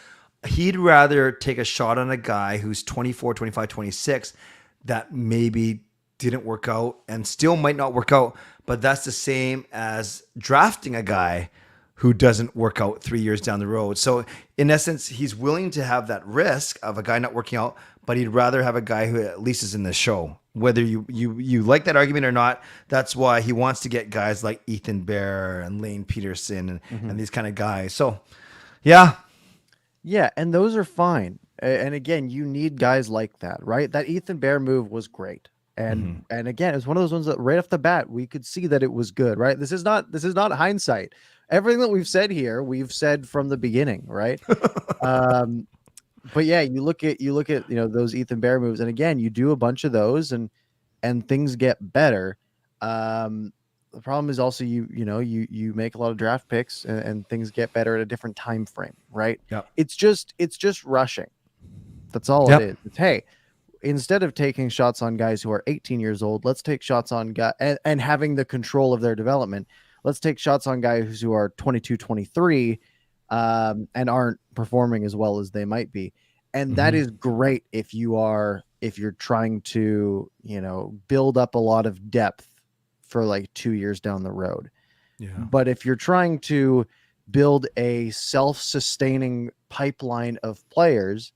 he'd rather take a shot on a guy who's 24, 25, 26 that maybe didn't work out and still might not work out, but that's the same as drafting a guy who doesn't work out 3 years down the road. So in essence, he's willing to have that risk of a guy not working out, but he'd rather have a guy who at least is in the show. Whether you like that argument or not, that's why he wants to get guys like Ethan Bear and Lane Peterson and these kind of guys. So yeah. Yeah, and those are fine. And again, you need guys like that, right? That Ethan Bear move was great. And again, it's one of those ones that right off the bat, we could see that it was good, right? This is not hindsight. Everything that we've said here, we've said from the beginning, right? But yeah, you look at those Ethan Bear moves, and again, you do a bunch of those, and things get better. The problem is also you make a lot of draft picks, and things get better at a different time frame, right? Yeah, it's just rushing. That's all it is. It's hey. Instead of taking shots on guys who are 18 years old, let's take shots on guys and having the control of their development. Let's take shots on guys who are 22, 23 and aren't performing as well as they might be. And that is great if you are if you're trying to, build up a lot of depth for like 2 years down the road. Yeah. But if you're trying to build a self-sustaining pipeline of players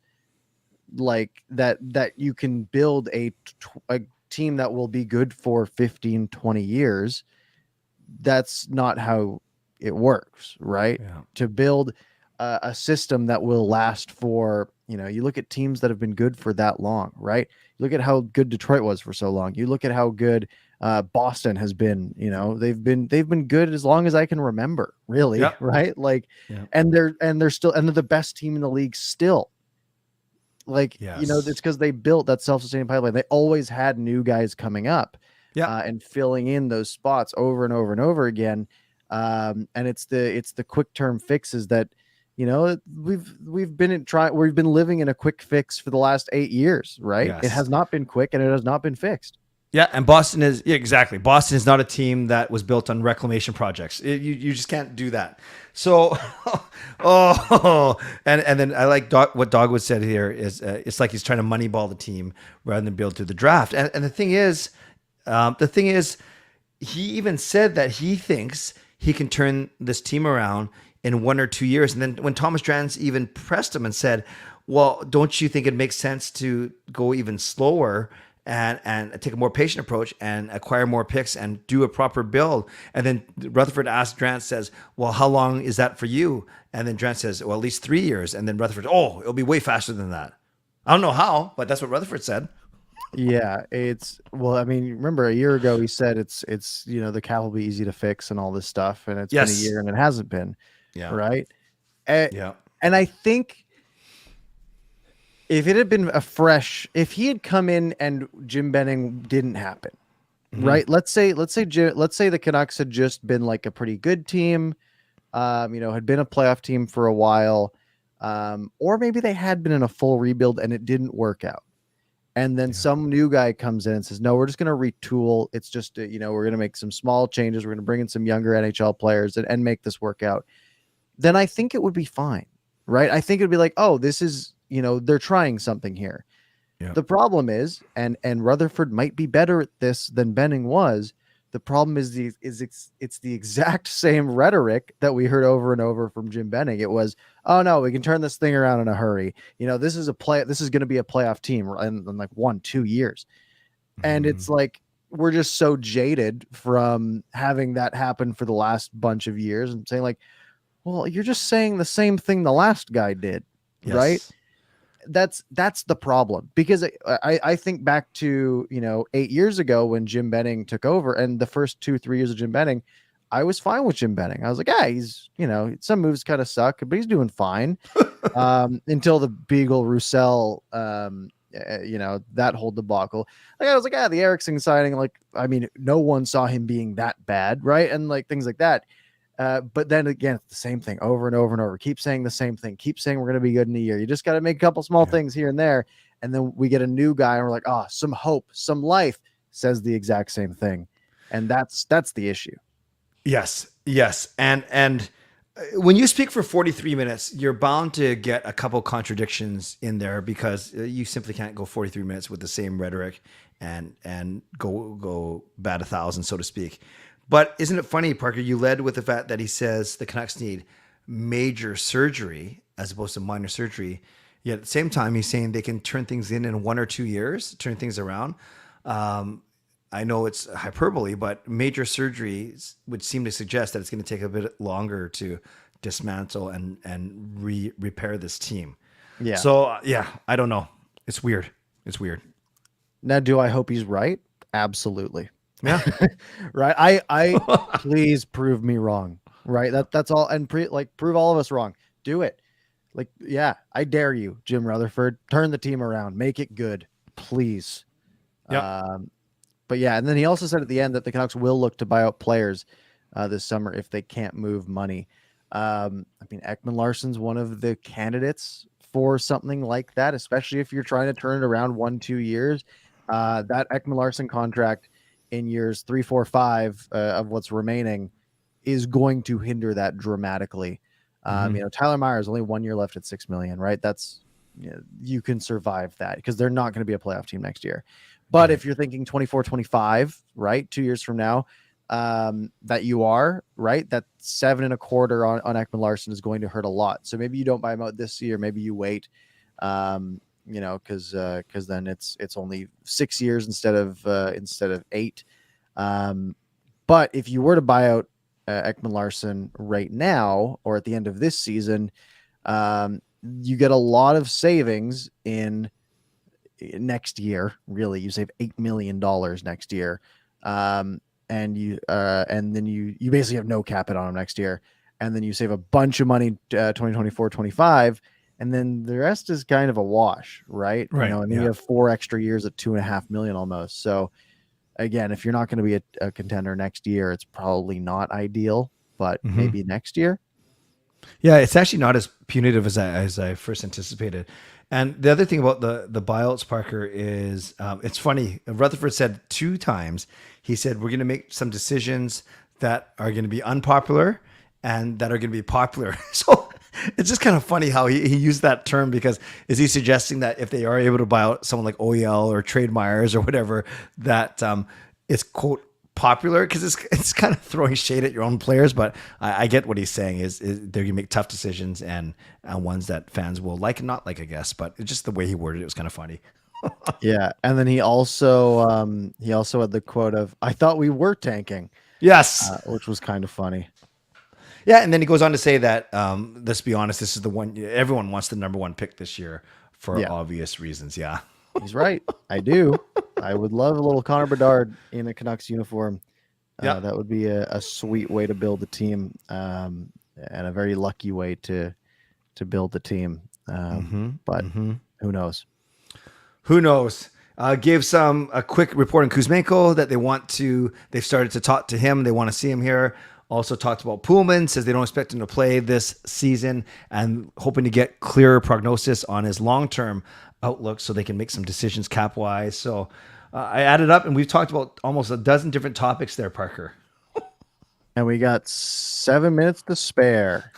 like that you can build a team that will be good for 15, 20 years, that's not how it works, right? Yeah. To build a system that will last for, you look at teams that have been good for that long, right? You look at how good Detroit was for so long. You look at how good Boston has been. They've been good as long as I can remember, really. Yep. Right? Like, Yep. and they're still, and they're the best team in the league still. Like, Yes. it's because they built that self-sustaining pipeline. They always had new guys coming up, and filling in those spots over and over and over again. And it's the quick term fixes that, we've been living in a quick fix for the last 8 years, right? Yes. It has not been quick and it has not been fixed. Yeah, and Boston is exactly. Boston is not a team that was built on reclamation projects. You just can't do that. So, and then I like what Dogwood said here is it's like he's trying to moneyball the team rather than build through the draft. And the thing is, he even said that he thinks he can turn this team around in 1 or 2 years. And then when Thomas Drance even pressed him and said, "Well, don't you think it makes sense to go even slower?" And take a more patient approach and acquire more picks and do a proper build. And then Rutherford asked Drance, says, "Well, how long is that for you?" And then Drance says, "Well, at least 3 years." And then Rutherford, "Oh, it'll be way faster than that." I don't know how, but that's what Rutherford said. Yeah, remember a year ago he said it's the cap will be easy to fix and all this stuff, and it's been a year and it hasn't been. Yeah. Right. Yeah. And I think if it had been if he had come in and Jim Benning didn't happen, right? Let's say the Canucks had just been like a pretty good team, had been a playoff team for a while, or maybe they had been in a full rebuild and it didn't work out. And then some new guy comes in and says, "No, we're just going to retool. It's just, we're going to make some small changes. We're going to bring in some younger NHL players and make this work out." Then I think it would be fine, right? I think it'd be like, oh, this is, they're trying something here. Yeah. The problem is, and Rutherford might be better at this than Benning was. The problem is it's the exact same rhetoric that we heard over and over from Jim Benning. It was, "Oh no, we can turn this thing around in a hurry. This is going to be a playoff team in like 1-2 years." And it's like, we're just so jaded from having that happen for the last bunch of years and saying like, well, you're just saying the same thing the last guy did, right? That's the problem, because I think back to 8 years ago when Jim Benning took over, and the first 2-3 years of Jim Benning, I was fine with Jim Benning. I was like, yeah, he's some moves kind of suck, but he's doing fine. Until the Beagle Roussel, that whole debacle. Like, I was like, the Eriksson signing, like, I mean, no one saw him being that bad, right? And like things like that. But then again, it's the same thing over and over and over. Keep saying the same thing. Keep saying we're going to be good in a year. You just got to make a couple small things here and there. And then we get a new guy and we're like, some hope, some life, says the exact same thing. And that's the issue. Yes. And when you speak for 43 minutes, you're bound to get a couple contradictions in there, because you simply can't go 43 minutes with the same rhetoric and go bat 1,000, so to speak. But isn't it funny, Parker, you led with the fact that he says the Canucks need major surgery as opposed to minor surgery. Yet at the same time, he's saying they can turn things in 1 or 2 years, turn things around. I know it's hyperbole, but major surgeries would seem to suggest that it's going to take a bit longer to dismantle and repair this team. Yeah. So, I don't know. It's weird. Now, do I hope he's right? Absolutely. Yeah. Right. I please prove me wrong. Right. That's all. And prove all of us wrong. Do it. Like, yeah, I dare you, Jim Rutherford. Turn the team around. Make it good, please. Yeah. But yeah, and then he also said at the end that the Canucks will look to buy out players this summer if they can't move money. I mean, Ekman Larsson's one of the candidates for something like that, especially if you're trying to turn it around 1-2 years. That Ekman Larsson contract in years 3, 4, 5 of what's remaining is going to hinder that dramatically. Tyler Myers only 1 year left at $6 million, right? That's you can survive that because they're not going to be a playoff team next year. But if you're thinking 24-25, right, 2 years from now, that you are right, that 7.25 on Ekman-Larsson is going to hurt a lot. So maybe you don't buy him out this year. Maybe you wait, because then it's only 6 years instead of 8. But if you were to buy out Ekman-Larsson right now or at the end of this season, you get a lot of savings in next year. Really, you save $8 million next year, and then you basically have no cap it on him next year, and then you save a bunch of money 2024-25, and then the rest is kind of a wash, right? Right. And then you have 4 extra years at $2.5 million almost. So again, if you're not going to be a contender next year, it's probably not ideal, but maybe next year. Yeah, it's actually not as punitive as I first anticipated. And the other thing about the buyouts, Parker, is it's funny. Rutherford said 2 times, he said, we're going to make some decisions that are going to be unpopular and that are going to be popular. So it's just kind of funny how he used that term, because is he suggesting that if they are able to buy out someone like OEL or Trade Myers or whatever, that it's, quote, popular? Because it's kind of throwing shade at your own players, but I get what he's saying is they're gonna make tough decisions and ones that fans will like and not like, I guess. But it's just the way he worded it was kind of funny. Yeah, and then he also had the quote of, "I thought we were tanking," Yes, which was kind of funny. yeah, and then he goes on to say that let's be honest, this is the one everyone wants, the number 1 pick this year for obvious reasons. Yeah, he's right. I do. I would love a little Connor Bedard in a Canucks uniform. That would be a sweet way to build a team, and a very lucky way to build the team. But who knows? Who knows? Gave a quick report on Kuzmenko that they've started to talk to him. They want to see him here. Also talked about Pullman, says they don't expect him to play this season and hoping to get clearer prognosis on his long-term outlook so they can make some decisions cap-wise. So I added up, and we've talked about almost a dozen different topics there, Parker. And we got 7 minutes to spare.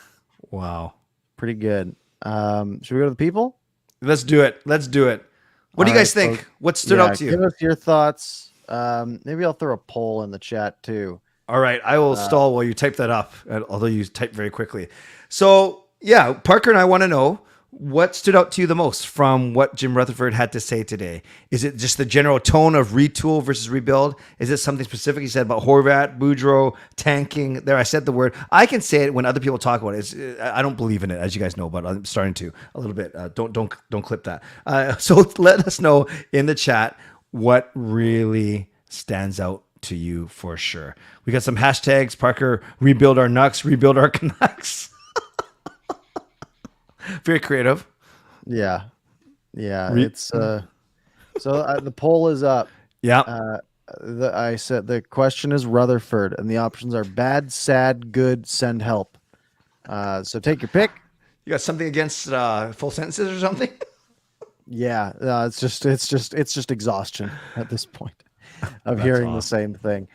Wow. Pretty good. Should we go to the people? Let's do it. What do you guys think? Folks, What stood out to you? Give us your thoughts. Maybe I'll throw a poll in the chat too. All right. I will stall while you type that up, although you type very quickly. So, yeah, Parker and I want to know, what stood out to you the most from what Jim Rutherford had to say today? Is it just the general tone of retool versus rebuild? Is it something specific he said about Horvat, Boudreau, tanking? There, I said the word. I can say it when other people talk about it. I don't believe in it, as you guys know, but I'm starting to a little bit. Don't clip that. So let us know in the chat what really stands out to you for sure. We got some hashtags. Parker, rebuild our Nucks, rebuild our Canucks. Very creative. Yeah. It's so the poll is up. Yeah. I said the question is Rutherford, and the options are bad, sad, good, send help. So take your pick. You got something against full sentences or something? Yeah, it's just exhaustion at this point of hearing the same thing.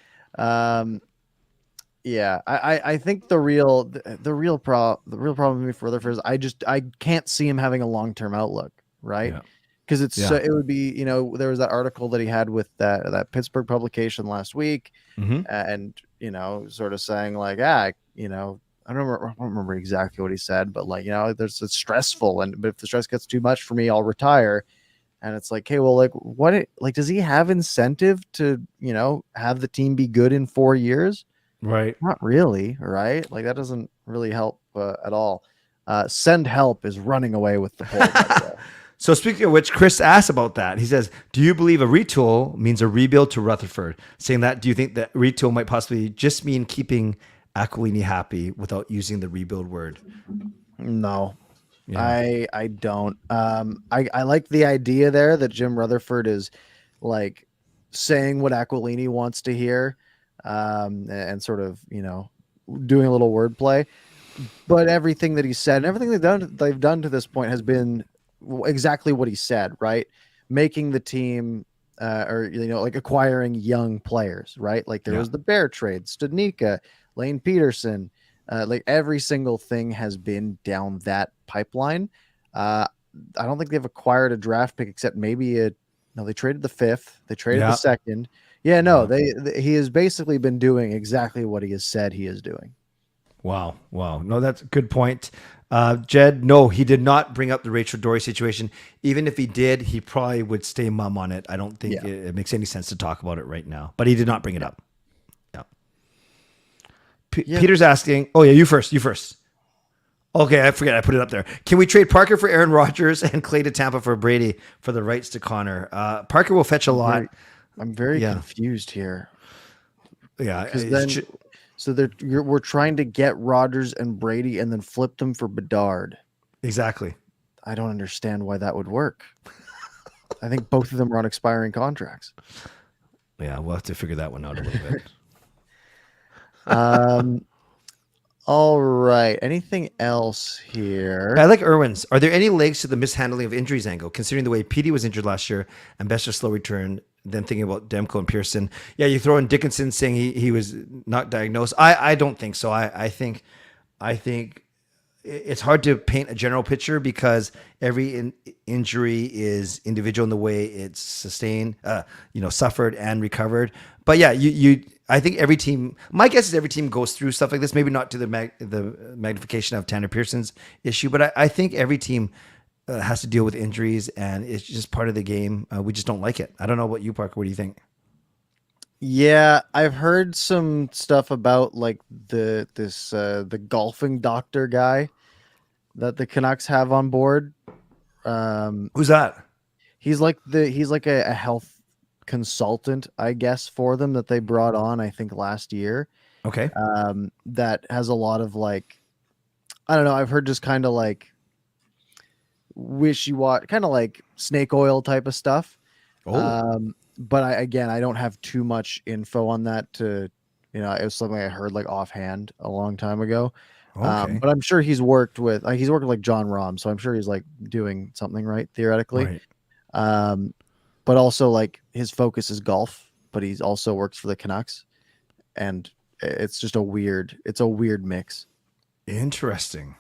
Yeah, I think the real problem with me for Rutherford is I can't see him having a long-term outlook, right? Because it would be, there was that article that he had with that Pittsburgh publication last week, and sort of saying like, I don't remember exactly what he said, but like, it's stressful, but if the stress gets too much for me, I'll retire. And it's like, hey, well, like does he have incentive to have the team be good in 4 years? Right. Not really, right? Like that doesn't really help at all. Send help is running away with the poll. So speaking of which, Chris asked about that. He says, do you believe a retool means a rebuild to Rutherford? Saying that, do you think that retool might possibly just mean keeping Aquilini happy without using the rebuild word? No, Yeah. I don't. I like the idea there that Jim Rutherford is like saying what Aquilini wants to hear. And sort of, doing a little wordplay, but everything that he said and everything they've done to this point has been exactly what he said, right? Making the team, or like acquiring young players, right? Like there was the Bear trade, Studnicka, Lane Peterson, like every single thing has been down that pipeline. I don't think they've acquired a draft pick except maybe no, they traded the 5th. They traded the 2nd. Yeah, no, he has basically been doing exactly what he has said he is doing. Wow. No, that's a good point. Jed, no, he did not bring up the Rachel Dory situation. Even if he did, he probably would stay mum on it. I don't think it makes any sense to talk about it right now. But he did not bring it up. Yeah. Peter's asking. Oh yeah, you first. Okay, I forget. I put it up there. Can we trade Parker for Aaron Rodgers and Clay to Tampa for Brady for the rights to Connor? Parker will fetch a lot. I'm very confused here. Yeah, we're trying to get Rodgers and Brady and then flip them for Bedard. Exactly. I don't understand why that would work. I think both of them are on expiring contracts. Yeah, we'll have to figure that one out a little bit. All right. Anything else here? I like Irwin's. Are there any legs to the mishandling of injuries angle, considering the way Petey was injured last year and Bester's slow return, then thinking about Demko and Pearson? Yeah, you throw in Dickinson saying he was not diagnosed. I don't think so. I think it's hard to paint a general picture because every injury is individual in the way it's sustained, suffered and recovered. But yeah, I think every team, my guess is every team goes through stuff like this, maybe not to the magnification of Tanner Pearson's issue, but I think every team has to deal with injuries and it's just part of the game. We just don't like it. I don't know about you, Parker. What do you think? Yeah, I've heard some stuff about like the golfing doctor guy that the Canucks have on board. Who's that? He's like a health consultant, I guess, for them that they brought on, I think last year. Okay. That has a lot of like, I don't know. I've heard just kind of like wishy-washy, kind of like snake oil type of stuff. But I don't have too much info on that it was something I heard like offhand a long time ago. Okay. But I'm sure he's worked with like John Rahm, so I'm sure he's like doing something right theoretically. Right. But also like his focus is golf, but he also works for the Canucks, and it's just a weird mix. Interesting.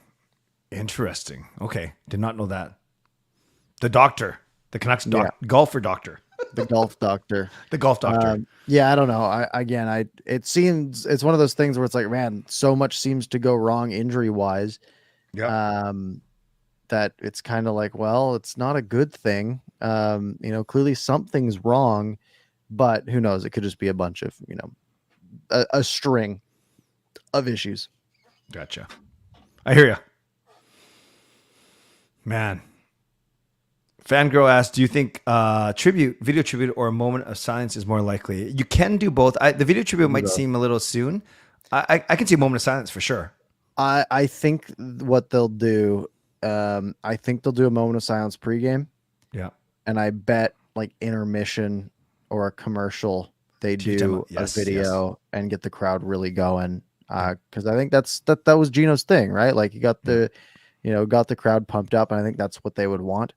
Okay, did not know that. The doctor, the Canucks golfer doctor. The golf doctor. The golf doctor. I don't know. It seems it's one of those things where it's like, man, so much seems to go wrong injury wise. Yeah. That it's kind of like, well, it's not a good thing. Clearly something's wrong, but who knows? It could just be a bunch of, a string of issues. Gotcha. I hear you. Man. Fangirl asked, do you think video tribute or a moment of silence is more likely? You can do both. The video tribute might seem a little soon. I can see a moment of silence for sure. I think what they'll do, I think they'll do a moment of silence pregame. Yeah. And I bet like intermission or a commercial, they do a video and get the crowd really going. Because I think that was Gino's thing, right? Like he got the crowd pumped up, and I think that's what they would want.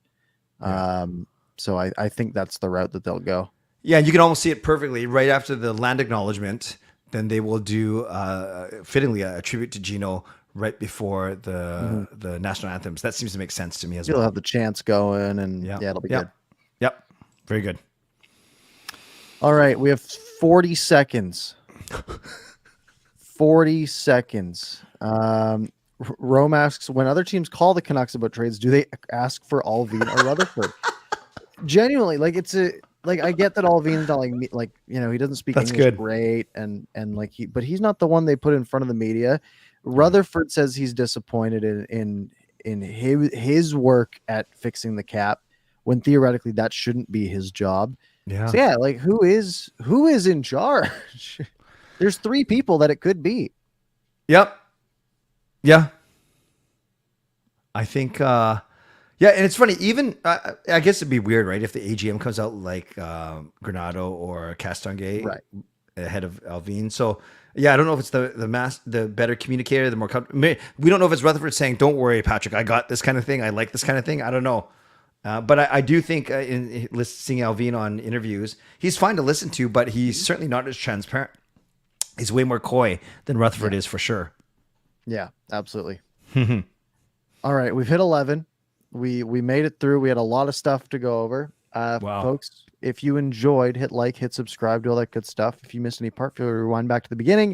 So I think that's the route that they'll go. Yeah, you can almost see it perfectly right after the land acknowledgement. Then they will do fittingly a tribute to Gino right before the national anthems. That seems to make sense to me as well. You'll have the chants going, and it'll be good. Yep, very good. All right, we have 40 seconds. 40 seconds. Rome asks, when other teams call the Canucks about trades, do they ask for Alvin or Rutherford? Genuinely, like I get that Alvin's not he doesn't speak English great, and but he's not the one they put in front of the media. Rutherford says he's disappointed in his work at fixing the cap, when theoretically that shouldn't be his job. Yeah. So like who is in charge? There's 3 people that it could be. Yep. Yeah. I think, and it's funny, even, I guess it'd be weird, right? If the AGM comes out like Granado or Castonguay ahead of Alvin. So, yeah, I don't know if it's the better communicator, the more, we don't know if it's Rutherford saying, don't worry, Patrick, I got this kind of thing. I like this kind of thing. I don't know. But I do think in listening to Alvin on interviews, he's fine to listen to, but he's certainly not as transparent. He's way more coy than Rutherford is for sure. Yeah, absolutely. All right, we've hit 11. We made it through. We had a lot of stuff to go over. Wow. Folks, if you enjoyed, hit like, hit subscribe, do all that good stuff. If you missed any part, feel free to rewind back to the beginning.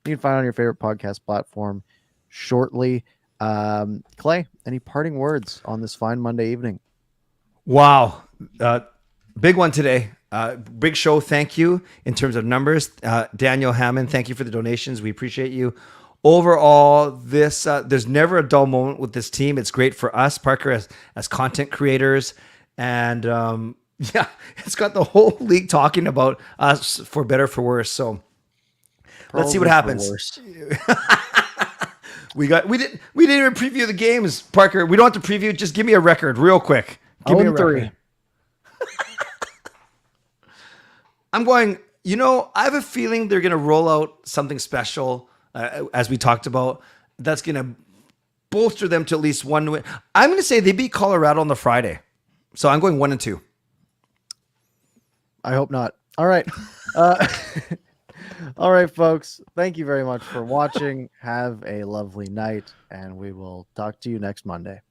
You can find it on your favorite podcast platform shortly. Clay, any parting words on this fine Monday evening? Wow. Big one today. Big show. Thank you in terms of numbers. Daniel Hammond, thank you for the donations. We appreciate you. Overall, this there's never a dull moment with this team. It's great for us, Parker, as content creators. And yeah, it's got the whole league talking about us for better, for worse. So let's see what happens. We didn't even preview the games, Parker. We don't have to preview. Just give me a record real quick. Give me a record. 0-3. I'm going, I have a feeling they're going to roll out something special, as we talked about, that's going to bolster them to at least one win. I'm going to say they beat Colorado on the Friday. So I'm going 1-2. I hope not. All right. All right, folks. Thank you very much for watching. Have a lovely night, and we will talk to you next Monday.